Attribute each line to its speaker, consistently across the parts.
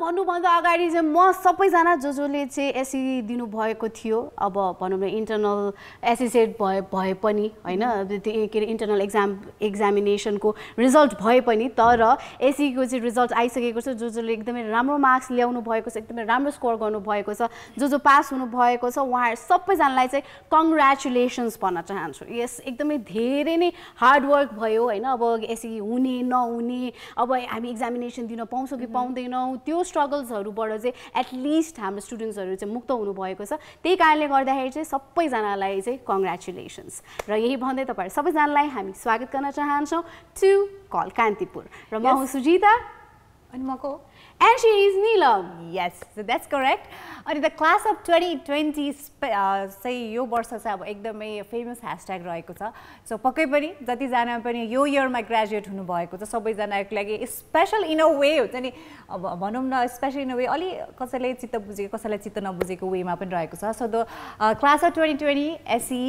Speaker 1: भन्नुभन्दा अगाडि चाहिँ म सबैजना जसले चाहिँ एसई दिनु भएको थियो अब भनौँ न इन्टरनल एसेसेट भए पनि हैन के अरे इन्टरनल एक्जामिनेसनको रिजल्ट भए पनि तर एसईको चाहिँ रिजल्ट आइसकेको छ जसले एकदमै राम्रो मार्क्स ल्याउनु भएको छ एकदमै राम्रो स्कोर गर्नु भएको छ जो पास हुनु भएको छ उहाँहरू सबैजनालाई चाहिँ कङ्ग्रेचुलेसन्स भन्न चाहन्छु यस एकदमै धेरै नै हार्ड वर्क भयो हैन अब एसई हुने नहुने अब हामी एक्जामिनेसन दिन पाउँछौँ कि पाउँदैनौँ त्यो स्ट्रगल्सहरुबाट चाहिँ एटलिस्ट हाम्रो स्टुडेन्ट्सहरु चाहिँ मुक्त हुनु भएको छ त्यही कारणले गर्दाखेरि चाहिँ सबैजनालाई चाहिँ कङ्ग्रेचुलेसन्स र यही भन्दै तपाईहरु सबैजनालाई हामी स्वागत गर्न चाहन्छौं टु कल कान्तिपुर र म हुँ सुजिता
Speaker 2: अनि मको
Speaker 1: and she is Neelam.
Speaker 2: Yes, so that's correct. And the class of 2020 say यो वर्ष चाहिँ अब एकदमै फेमस ह्याशट्याग रहेको छ सो पक्कै पनि जति जना पनि यो इयरमा ग्रेजुएट हुनु भएको छ सबैजनाको लागि स्पेशल इन अ वे हुन्छ नि अब भनौं न स्पेशल इन अ वे अलि कसैले चित्त बुझेको कसैले चित्त नबुझेको वेमा पनि रहेको छ सो द क्लास अफ 2020 एसई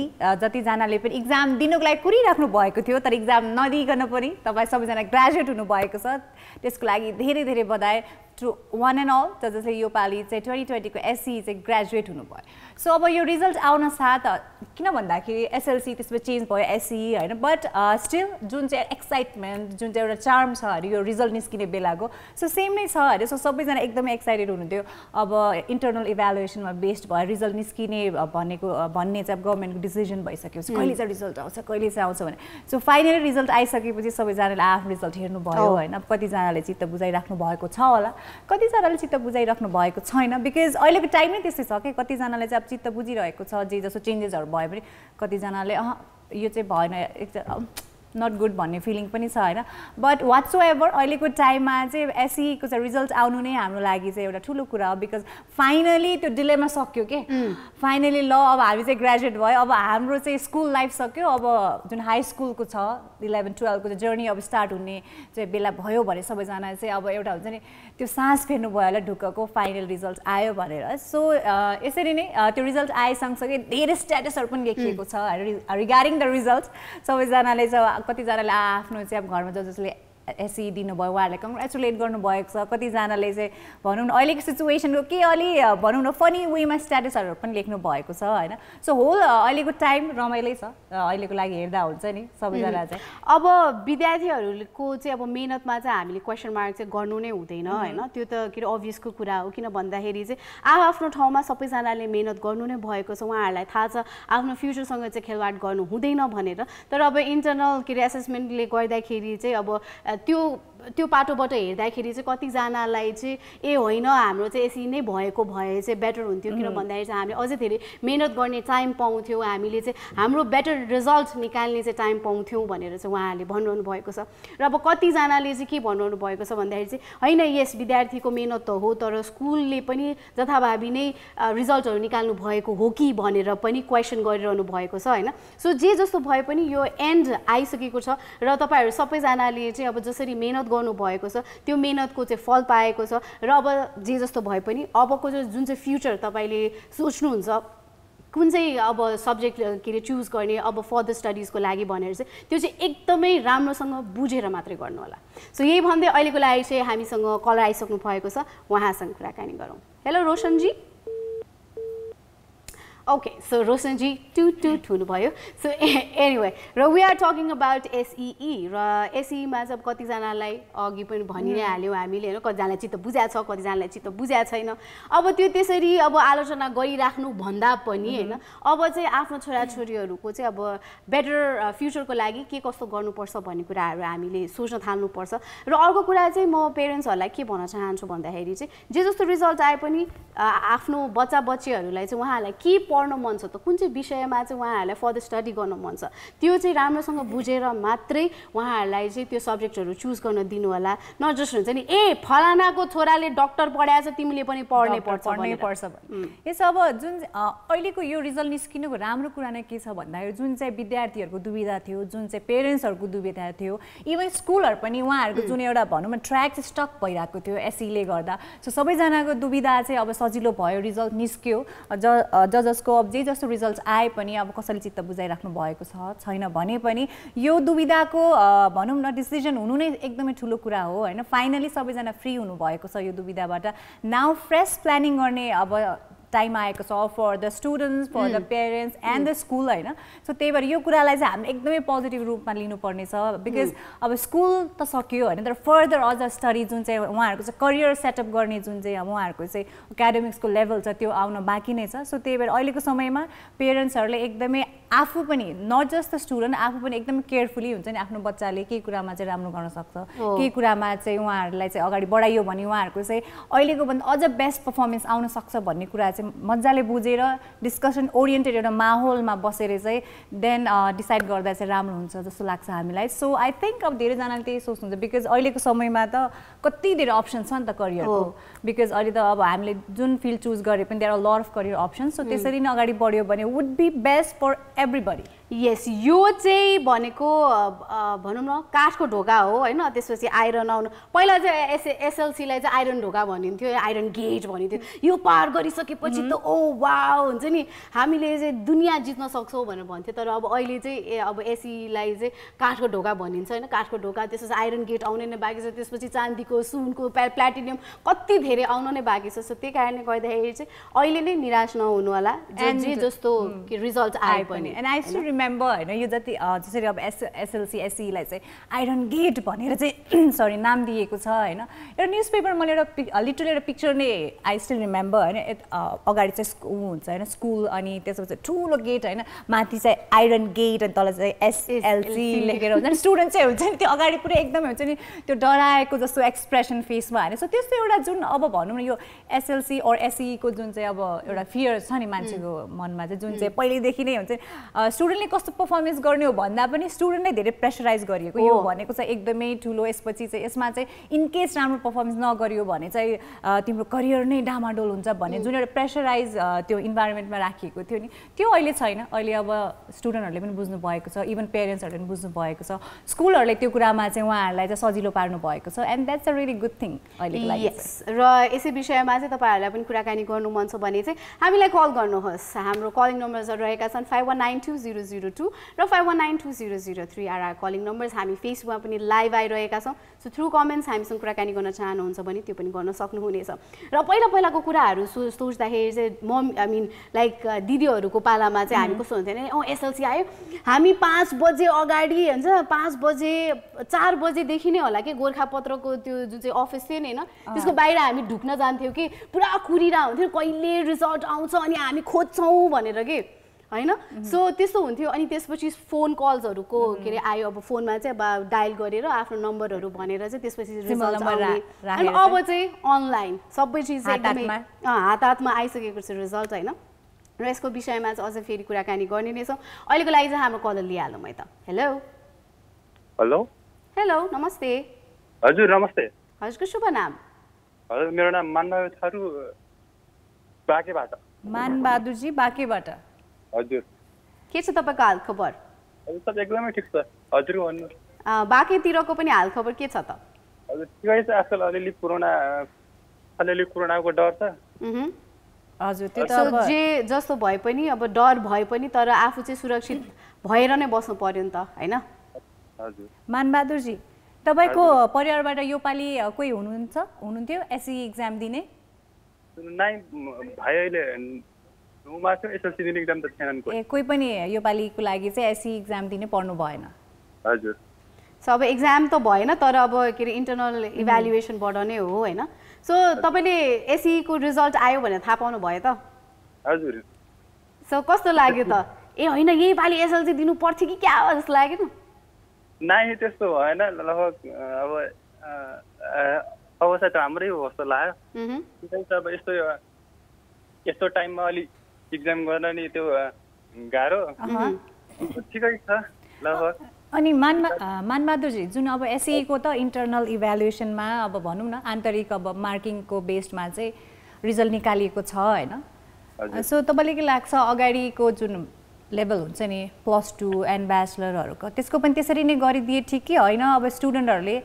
Speaker 2: जति जनाले पनि एक्जाम दिनको लागि कुरिराख्नु भएको थियो तर एक्जाम नदिइकन पनि तपाई सबैजना ग्रेजुएट हुनु भएको छ त्यसको लागि धेरै धेरै बधाई to one and all जसले यो पाली चाहिँ 2020 को एसई चाहिँ ग्रेजुएट हुनु भयो सो अब यो रिजल्ट आउन साथ किन भन्दाखेरि एसएलसी त्यसमा चेन्ज भयो एसई हैन बट स्टिल जुन चाहिँ एक्साइटमेन्ट जुन चाहिँ एउटा चार्म छ अरे यो रिजल्ट निस्किने बेलाको सो सेम नै छ अरे सो सबैजना एकदमै एक्साइटेड हुनुहुन्थ्यो अब इन्टरनल इभ्यालुएसनमा बेस्ड भयो रिजल्ट निस्किने भन्ने चाहिँ गभर्नमेन्टको डिसिजन भइसक्यो कहिले चाहिँ रिजल्ट आउँछ कहिले चाहिँ आउँछ भने सो फाइनली रिजल्ट आइसकेपछि सबैजनाले आफ्नो रिजल्ट हेर्नु भयो हैन कतिजनाले चित्त बुझाइराख्नु भएको छ होला कतिजनाले चित्त बुझाइराख्नु भएको छैन बिकज अहिलेको टाइम नै त्यस्तै छ के कतिजनाले चाहिँ अब चित्त बुझिरहेको छ जे जसो चेन्जेसहरु भयो भने कतिजनाले यो चाहिँ भएन एकदम नट गुड भन्ने फिलिङ पनि छ हैन बट व्हाट्सएभर अहिलेको टाइममा चाहिँ एसई को चाहिँ रिजल्ट आउनु नै हाम्रो लागि चाहिँ एउटा ठुलो कुरा हो बिकज फाइनली त्यो डिलेमा सक्यो के फाइनली ल अब हामी चाहिँ ग्रेजुएट भयो अब हाम्रो चाहिँ स्कुल लाइफ सक्यो अब जुन हाई स्कुलको छ 11 12 को जर्नी अब स्टार्ट हुने चाहिँ बेला भयो भने सबैजना चाहिँ अब एउटा हुन्छ नि त्यो सास फेर्नु भयो होला ढुक्कको फाइनल रिजल्ट आयो भनेर सो यसरी नै त्यो रिजल्ट आएसँगसँगै धेरै स्ट्याटसहरु पनि लेखिएको छ रिगार्डिङ द रिजल्ट सबैजनाले चाहिँ कतिजनाले आफ्नो चाहिँ अब घरमा जसले एसई दिनुभयो उहाँहरूले कङ्ग्रेचुलेट गर्नुभएको छ कतिजनाले चाहिँ भनौँ न अहिलेको सिचुएसनको के अलि भनौँ न फनी वेमा स्ट्याटसहरू पनि लेख्नु भएको छ हैन सो होल अहिलेको टाइम रमाइलै छ अहिलेको लागि हेर्दा हुन्छ नि सबैजना चाहिँ
Speaker 1: अब विद्यार्थीहरूको चाहिँ अब मेहनतमा चाहिँ हामीले क्वेसन मार्क चाहिँ गर्नु नै हुँदैन हैन त्यो त के अभियसको कुरा हो किन भन्दाखेरि चाहिँ आफ्नो ठाउँमा सबैजनाले मेहनत गर्नु नै भएको छ उहाँहरूलाई थाहा छ आफ्नो फ्युचरसँग चाहिँ खेलवाड गर्नु हुँदैन भनेर तर अब इन्टरनल के असेसमेन्टले गर्दाखेरि चाहिँ अब त्यो पाटोबाट हेर्दाखेरि चाहिँ कतिजनालाई चाहिँ ए होइन हाम्रो चाहिँ यसरी नै भएको भए चाहिँ बेटर हुन्थ्यो किन भन्दाखेरि चाहिँ हामीले अझै धेरै मेहनत गर्ने टाइम पाउँथ्यौँ हामीले चाहिँ हाम्रो बेटर रिजल्ट निकाल्ने चाहिँ टाइम पाउँथ्यौँ भनेर चाहिँ उहाँहरूले भनिरहनु भएको छ र अब कतिजनाले चाहिँ के भनिरहनु भएको छ भन्दाखेरि चाहिँ होइन यस विद्यार्थीको मेहनत त हो तर स्कुलले पनि जथाभावी नै रिजल्टहरू निकाल्नु भएको हो कि भनेर पनि क्वेसन गरिरहनु भएको छ हैन सो जे जस्तो भए पनि यो एन्ड आइसकेको छ र तपाईहरु सबैजनाले चाहिँ अब जसरी मेहनत गर्नु भएको छ त्यो मेहनतको चाहिँ फल पाएको छ र अब जे जस्तो भए पनि अबको जुन चाहिँ फ्युचर तपाईले सोच्नुहुन्छ कुन चाहिँ अब सब्जेक्ट के रे चुज गर्ने अब फर्दर स्टडीजको लागि भनेर चाहिँ त्यो चाहिँ एकदमै राम्रोसँग बुझेर मात्रै गर्नु होला सो यही भन्दै अहिलेको लागि चाहिँ हामीसँग कलर आइसक्नु भएको छ उहाँसँग कुराकानी गरौँ हेलो रोशन जी Okay, so Roshanji, toot हुनुभयो. So anyway, we are talking about SEE. SEE मा चाहिँ कतिजनालाई अघि पनि भनि नै हाल्यौ हामीले हैन कतिजनालाई चित्त बुझ्या छ कतिजनालाई चित्त बुझ्या छैन. अब त्यो त्यसरी अब आलोचना गरिराख्नु भन्दा पनि हैन अब चाहिँ आफ्नो छोराछोरीहरुको चाहिँ अब बेटर फ्युचरको लागि के कस्तो गर्नुपर्छ भन्ने कुराहरु हामीले सोच्न थाल्नु पर्छ. र अर्को कुरा चाहिँ म पेरेन्ट्सहरुलाई के भन्न चाहन्छु भन्दाखेरि चाहिँ जे जस्तो रिजल्ट आए पनि आफ्नो बच्चा बच्चीहरुलाई चाहिँ उहाँहरुलाई के पढ्न मन छ त कुन चाहिँ विषयमा चाहिँ उहाँहरूलाई फर्दर स्टडी गर्न मन छ त्यो चाहिँ राम्रोसँग बुझेर मात्रै उहाँहरूलाई चाहिँ त्यो सब्जेक्टहरू चुज गर्न दिनु होला न जस्ट हुन्छ नि ए फलानाको छोराले डक्टर पढाएछ तिमीले पनि पढ्नै पर्छ
Speaker 2: यसो अब जुन अहिलेको यो रिजल्ट निस्किनुको राम्रो कुरा नै के छ भन्दाखेरि जुन चाहिँ विद्यार्थीहरूको दुविधा थियो जुन चाहिँ पेरेन्ट्सहरूको दुविधा थियो इभन स्कुलहरू पनि उहाँहरूको जुन एउटा भनौँ न ट्र्याक चाहिँ स्टक भइरहेको थियो एसईले गर्दा सो सबैजनाको दुविधा चाहिँ अब सजिलो भयो रिजल्ट निस्क्यो जसको अब जे जस्तो रिजल्ट आए पनि अब कसैले चित्त बुझाइराख्नु भएको छैन भने पनि यो दुविधाको भनौँ न डिसिजन हुनु नै एकदमै ठुलो कुरा हो होइन फाइनली सबैजना फ्री हुनुभएको छ यो दुविधाबाट नाउ फ्रेस प्लानिङ गर्ने अब टाइम आएको छ for the students for the parents and the school होइन सो त्यही भएर यो कुरालाई चाहिँ हामीले एकदमै पोजिटिभ रूपमा लिनुपर्ने छ बिकज अब स्कुल त सक्यो होइन तर फर्दर अझ स्टडी जुन चाहिँ उहाँहरूको चाहिँ करियर सेटअप गर्ने जुन चाहिँ अब उहाँहरूको चाहिँ एकाडेमिक्सको लेभल छ त्यो आउन बाँकी नै छ सो त्यही भएर अहिलेको समयमा पेरेन्ट्सहरूले एकदमै आफू पनि नट जस्ट द स्टुडेन्ट आफू पनि एकदमै केयरफुली हुन्छ नि आफ्नो बच्चाले के कुरामा चाहिँ राम्रो गर्न सक्छ के कुरामा चाहिँ उहाँहरूलाई चाहिँ अगाडि बढाइयो भने उहाँहरूको चाहिँ अहिलेको भन्दा अझ बेस्ट पर्फर्मेन्स आउन सक्छ भन्ने कुरा चाहिँ मजाले बुझेर डिस्कसन ओरिएन्टेड एउटा माहौलमा बसेर चाहिँ देन डिसाइड गर्दा चाहिँ राम्रो हुन्छ जस्तो लाग्छ हामीलाई सो आई थिङ्क अब धेरैजनाले त्यही सोच्नुहुन्छ बिकज अहिलेको समयमा त कति धेरै अप्सन छ नि त करियरको बिकज अहिले त अब हामीले जुन फिल्ड चुज गरे पनि there are lot of career options so त्यसरी नै अगाडि बढ्यो भने would be best for everybody
Speaker 1: यस यो चाहिँ भनेको भनौँ न काठको ढोका हो होइन त्यसपछि आइरन आउनु पहिला चाहिँ एसएलसीलाई चाहिँ आइरन ढोका भनिन्थ्यो आइरन गेट भनिन्थ्यो यो पार गरिसकेपछि त ओ वाउ हुन्छ नि हामीले चाहिँ दुनियाँ जित्न सक्छौँ भनेर भन्थ्यो तर अब अहिले चाहिँ अब एसईलाई चाहिँ काठको ढोका भनिन्छ होइन काठको ढोका त्यसपछि आइरन गेट आउने नै बाँकी छ त्यसपछि चाँदीको सुनको प्लाटिनियम कति धेरै आउनु नै बाँकी छ सो त्यही कारणले गर्दाखेरि चाहिँ अहिले नै निराश नहुनु होला जे जस्तो रिजल्ट आए पनि
Speaker 2: एन्ड आई स्टिल रिमेम्बर होइन यो जति जसरी अब एसएलसी एसईलाई चाहिँ आइरन गेट भनेर चाहिँ सरी नाम दिएको छ होइन एउटा न्युज पेपर मैले एउटा लिटरली एउटा पिक्चर नै आई स्टिल रिमेम्बर होइन अगाडि चाहिँ ऊ हुन्छ होइन स्कुल अनि त्यसपछि ठुलो गेट होइन माथि चाहिँ आइरन गेट अनि तल चाहिँ एसएलसी लेखेर हुन्छ नि स्टुडेन्ट चाहिँ हुन्छ नि त्यो अगाडि पुरै एकदमै हुन्छ नि त्यो डराएको जस्तो एक्सप्रेसन फेसमा होइन सो त्यस्तो एउटा जुन अब भनौँ न यो एसएलसी और एसईको जुन चाहिँ अब एउटा फियर छ नि मान्छेको मनमा चाहिँ जुन चाहिँ पहिल्यैदेखि नै हुन्छ स्टुडेन्टले कस्तो पर्फर्मेन्स गर्ने हो भन्दा पनि स्टुडेन्टले धेरै प्रेसराइज गरिएको यो भनेको चाहिँ एकदमै ठुलो यसपछि चाहिँ यसमा चाहिँ इनकेस राम्रो पर्फर्मेन्स नगरियो भने चाहिँ तिम्रो करियर नै डामाडोल हुन्छ भन्ने जुन एउटा प्रेसराइज त्यो इन्भाइरोमेन्टमा राखिएको थियो नि त्यो अहिले छैन अहिले अब स्टुडेन्टहरूले पनि बुझ्नु भएको छ इभन पेरेन्ट्सहरूले पनि बुझ्नु भएको छ स्कुलहरूले त्यो कुरामा चाहिँ उहाँहरूलाई चाहिँ सजिलो पार्नु भएको छ and that's a really good thing अहिलेको लागि
Speaker 1: र यसै विषयमा चाहिँ तपाईँहरूलाई पनि कुराकानी गर्नु मन छ भने चाहिँ हामीलाई कल गर्नुहोस् हाम्रो कलिङ नम्बर्सहरू रहेका छन् 51920002 र 51920003 आर कलिङ नम्बर्स हामी फेसबुकमा पनि लाइभ आइरहेका छौँ सो थ्रु कमेन्ट्स हामीसँग कुराकानी गर्न चाहनुहुन्छ भने त्यो पनि गर्न सक्नुहुनेछ र पहिलाको कुराहरू सोच्दाखेरि चाहिँ म आई मिन लाइक दिदीहरूको पालामा चाहिँ हामी कस्तो हुन्थ्यो भने एसएलसी आयो हामी 5 बजे अगाडि हुन्छ 5 बजे 4 बजेदेखि नै होला कि गोर्खापत्रको त्यो जुन चाहिँ अफिस थियो नि होइन त्यसको बाहिर हामी ढुक्न जान्थ्यौँ कि पुरा कुरिरा हुन्थ्यो कहिले रिजल्ट आउँछ अनि हामी खोज्छौँ भनेर कि होइन सो त्यस्तो हुन्थ्यो अनि त्यसपछि फोन कल्सहरूको के अरे आयो अब फोनमा चाहिँ अब डायल गरेर आफ्नो नम्बरहरू भनेर चाहिँ त्यसपछि रिजल्ट आउने अनि अब चाहिँ अनलाइन सबै चिज एकदमै हात हातमा आइसकेको छ रिजल्ट होइन र यसको विषयमा चाहिँ अझै फेरि कुराकानी गर्ने नै छौँ अहिलेको लागि चाहिँ हाम्रो कलर लिइहालौँ है त हेलो
Speaker 3: हेलो
Speaker 1: हेलो नमस्ते
Speaker 3: हजुर नमस्ते
Speaker 1: हजुरको शुभ नाम
Speaker 3: हजुर मेरो नाम मानबहादुर थारू बाँकेबाट
Speaker 2: मानबहादुरजी बाँकेबाट
Speaker 3: हजुर
Speaker 1: के छ तपाईँको हाल खबर
Speaker 3: हजुर सब एकदमै ठिक छ हजुर भन्नु
Speaker 1: बाँकेतिरको पनि हाल खबर के छ त
Speaker 3: हजुर ठिकै छ आजकल अलिअलि कोरोनाको डर छ
Speaker 2: हजुर त्यो त
Speaker 1: जे जस्तो भए पनि अब डर भए पनि तर आफू चाहिँ सुरक्षित भएर नै बस्नु पर्यो नि त होइन
Speaker 3: हजुर
Speaker 2: मानबहादुरजी तपाईँको परिवारबाट यो पालि कोही हुनुहुन्थ्यो एसई एक्जाम दिने
Speaker 3: नाइ भाइ अहिले नुमा छ एसएलसी दिने एक्जाम त थिएन
Speaker 2: ए कोही पनि यो पालिको लागि चाहिँ एसई एक्जाम दिने पर्नु भएन
Speaker 3: हजुर
Speaker 1: सो अब एक्जाम त भएन तर अब के अरे इन्टरनल इभ्यालुएसनबाट नै हो होइन सो तपाईँले एसईको रिजल्ट आयो भनेर थाहा पाउनु भयो त
Speaker 3: हजुर
Speaker 1: सो कस्तो लाग्यो त ए होइन यही पालि एसएलसी दिनु पर्थ्यो कि क्या जस्तो लाग्यो
Speaker 3: नाइ त्यस्तो भएन लगभग अब अवस्था त हाम्रै हो जस्तो लाग्यो अब यस्तो टाइममा अलि इक्जाम गर्न नि त्यो गाह्रो ठिकै छ लगभग।
Speaker 2: अनि मानबहादुरजी जुन अब एसईको त इन्टरनल इभ्यालुएसनमा अब भनौँ न आन्तरिक अब मार्किङको बेस्डमा चाहिँ रिजल्ट निकालिएको छ होइन। सो तपाईँले के लाग्छ अगाडिको जुन लेभल हुन्छ नि +2 एन्ड ब्याचलरहरूको त्यसको पनि त्यसरी नै गरिदिए ठिक कि होइन? अब स्टुडेन्टहरूले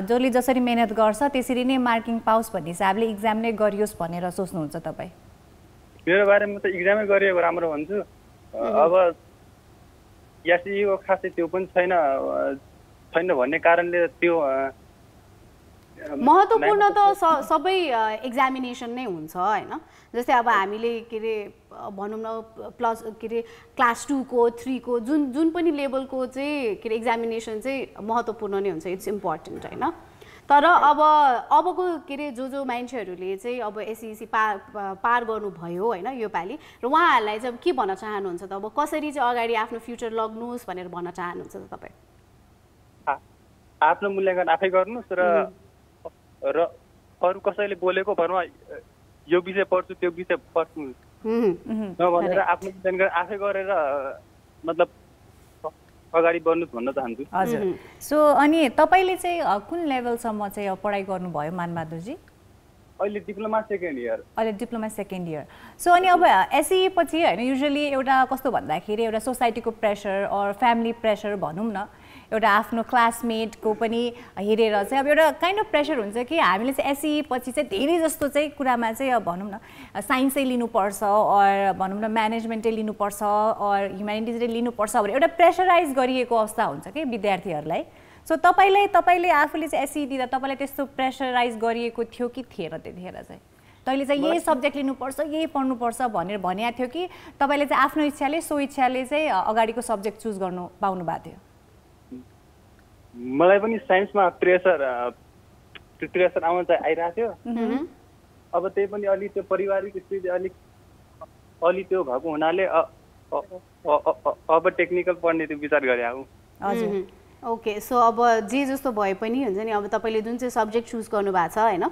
Speaker 2: जसले जसरी मेहनत गर्छ त्यसरी नै मार्किङ पाओस् भन्ने हिसाबले इक्जाम नै गरियोस् भनेर सोच्नुहुन्छ तपाईँ?
Speaker 3: मेरो बारेमा त इक्जामै गरिएको राम्रो भन्छु। अब एसईको खासै त्यो पनि छैन भन्ने कारणले त्यो
Speaker 1: महत्त्वपूर्ण त सबै एक्जामिनेसन नै हुन्छ होइन। जस्तै अब हामीले के अरे भनौँ न क्लास 2 को 3 को जुन पनि लेभलको चाहिँ के अरे एक्जामिनेसन चाहिँ महत्त्वपूर्ण नै हुन्छ, इट्स इम्पोर्टेन्ट होइन। तर अबको के अरे जो मान्छेहरूले चाहिँ अब एसईसी पार गर्नुभयो होइन योपालि, र उहाँहरूलाई चाहिँ अब के भन्न चाहनुहुन्छ त? अब कसरी चाहिँ अगाडि आफ्नो फ्युचर लग्नुहोस् भनेर भन्न चाहनुहुन्छ त तपाईँ?
Speaker 3: आफ्नो मूल्याङ्कन आफै गर्नुहोस् र अरू कसैले बोलेको भरमा यो विषय पढ्छु त्यो विषय पढ्छु नभनेर आफ्नो मूल्याङ्कन आफै गरेर मतलब अगाडि बढ्नुहोस् भन्न चाहन्छु।
Speaker 2: हजुर। सो अनि तपाईँले चाहिँ कुन लेभलसम्म चाहिँ पढाइ गर्नुभयो मानबहादुरजी?
Speaker 3: अहिले डिप्लोमा सेकेन्ड इयर।
Speaker 2: अहिले डिप्लोमा सेकेन्ड इयर। सो अनि अब एसई पछि होइन युजुअली एउटा कस्तो भन्दाखेरि एउटा सोसाइटीको प्रेसर अर फ्यामिली प्रेसर भनौँ न, एउटा आफ्नो क्लासमेटको पनि हेरेर चाहिँ अब एउटा काइन्ड अफ प्रेसर हुन्छ कि हामीले चाहिँ एसई पछि चाहिँ धेरै जस्तो चाहिँ कुरामा चाहिँ अब भनौँ न साइन्सै लिनुपर्छ अर भनौँ न म्यानेजमेन्टै लिनुपर्छ अर ह्युम्यानिटिजै लिनुपर्छ भनेर एउटा प्रेसराइज गरिएको अवस्था हुन्छ कि विद्यार्थीहरूलाई। सो तपाईँले आफूले चाहिँ एसई दिँदा तपाईँलाई त्यस्तो प्रेसराइज गरिएको थियो कि थिएन त्यतिखेर चाहिँ? तैँले चाहिँ यही सब्जेक्ट लिनुपर्छ यही पढ्नुपर्छ भनेर भनेको थियो कि तपाईँले चाहिँ आफ्नो इच्छाले सो इच्छाले चाहिँ अगाडिको सब्जेक्ट चुज गर्नु पाउनु भएको थियो?
Speaker 3: मलाई पनि साइन्समा प्रेसर आउन चाहिँ आइरहेको थियो। अब त्यही पनि अलि त्यो पारिवारिक स्थिति अलि त्यो भएको हुनाले अब टेक्निकल पढ्ने त्यो विचार गरे हौ।
Speaker 2: हजुर।
Speaker 1: ओके। सो अब जे जस्तो भए पनि हुन्छ नि, अब तपाईँले जुन चाहिँ सब्जेक्ट चुज गर्नुभएको छ होइन,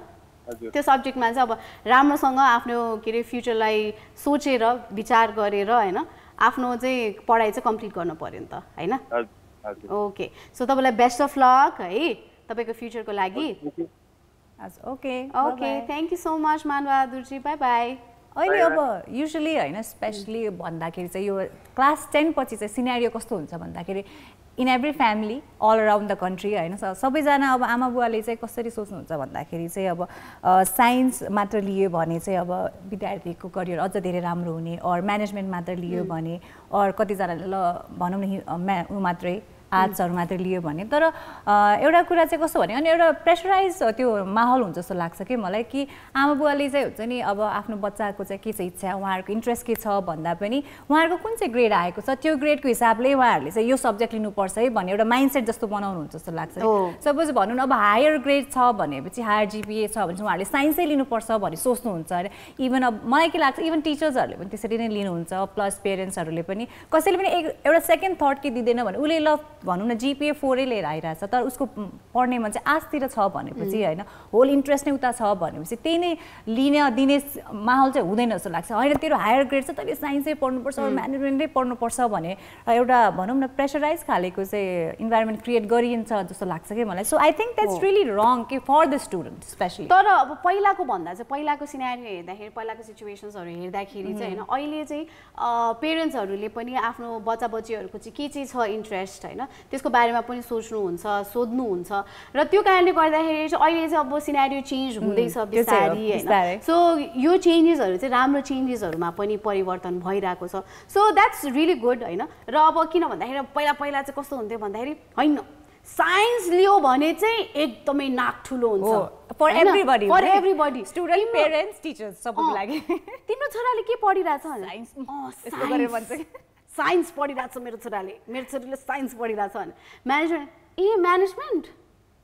Speaker 1: त्यो सब्जेक्टमा चाहिँ अब राम्रोसँग आफ्नो के अरे फ्युचरलाई सोचेर विचार गरेर होइन आफ्नो चाहिँ पढाइ चाहिँ कम्प्लिट गर्नु पर्यो नि त होइन? ओके। सो तपाईँलाई बेस्ट अफ लक है तपाईँको फ्युचरको लागि।
Speaker 2: Okay
Speaker 1: okay, thank you so much Manbahadurji, bye bye.
Speaker 2: अहिले अब युजुअली होइन स्पेसली भन्दाखेरि चाहिँ यो क्लास 10 पछि चाहिँ सिनेरियो कस्तो हुन्छ भन्दाखेरि in every family all around the country होइन सबैजना अब आमा बुवाले चाहिँ कसरी सोच्नुहुन्छ भन्दाखेरि चाहिँ अब साइन्स मात्र लियो भने चाहिँ अब विद्यार्थीको करियर अझ धेरै राम्रो हुने, अर म्यानेजमेन्ट मात्र लियो भने, अर कतिजनाले ल भनौँ न ऊ मात्रै आर्ट्सहरू मात्रै लियो भने। तर एउटा कुरा चाहिँ कस्तो भने अनि एउटा प्रेसराइज त्यो माहौल हुन्छ जस्तो लाग्छ कि मलाई कि आमा बुवाले चाहिँ हुन्छ नि अब आफ्नो बच्चाको चाहिँ के चाहिँ इच्छा उहाँहरूको इन्ट्रेस्ट के छ भन्दा पनि उहाँहरूको कुन चाहिँ ग्रेड आएको छ त्यो ग्रेडको हिसाबले उहाँहरूले चाहिँ यो सब्जेक्ट लिनुपर्छ है भन्ने एउटा माइन्डसेट जस्तो बनाउनुहुन्छ जस्तो लाग्छ। सपोज भनौँ न अब हायर ग्रेड छ भनेपछि हायर जिपिए छ भने उहाँहरूले साइन्सै लिनुपर्छ भन्ने सोच्नुहुन्छ होइन। इभन अब मलाई के लाग्छ इभन टिचर्सहरूले पनि त्यसरी नै लिनुहुन्छ, प्लस पेरेन्ट्सहरूले पनि कसैले पनि एउटा सेकेन्ड थट के दिँदैन भने उसले ल भनौँ न जिपिए 4 लिएर आइरहेछ तर उसको पढ्ने मन चाहिँ आर्ट्सतिर छ भनेपछि होइन होल इन्ट्रेस्ट नै उता छ भनेपछि त्यही नै लिने दिने माहौल चाहिँ हुँदैन जस्तो लाग्छ। होइन तेरो हायर ग्रेड छ तैँले साइन्सै पढ्नुपर्छ म्यानेजमेन्टै पढ्नुपर्छ भने एउटा भनौँ न प्रेसराइज खालेको चाहिँ इन्भाइरोमेन्ट क्रिएट गरिन्छ जस्तो लाग्छ कि मलाई। So I think that's really wrong कि फर द स्टुडेन्ट स्पेसली।
Speaker 1: तर अब पहिलाको भन्दा चाहिँ पहिलाको सिनेरियो हेर्दाखेरि पहिलाको सिचुएसन्सहरू हेर्दाखेरि चाहिँ होइन अहिले चाहिँ पेरेन्ट्सहरूले पनि आफ्नो बच्चा बच्चीहरूको चाहिँ के चाहिँ छ इन्ट्रेस्ट होइन त्यसको बारेमा पनि सोच्नुहुन्छ सोध्नुहुन्छ र त्यो कारणले गर्दाखेरि चाहिँ अहिले चाहिँ अब सिनेरियो चेन्ज हुँदैछ बिस्तारै होइन। सो यो चेन्जेसहरू चाहिँ राम्रो चेन्जेसहरूमा पनि परिवर्तन भइरहेको छ। सो द्याट्स रियली गुड होइन। र अब किन भन्दाखेरि पहिला चाहिँ कस्तो हुन्थ्यो भन्दाखेरि होइन साइन्स लियो भने चाहिँ एकदमै नाक ठुलो हुन्छ
Speaker 2: for everybody
Speaker 1: student
Speaker 2: parents teachers सबैको लागि।
Speaker 1: तिम्रो छोराले के पढिरहेछ साइन्स पढिरहेछ मेरो छोराले साइन्स पढिरहेछ भने म्यानेजमेन्ट म्यानेजमेन्ट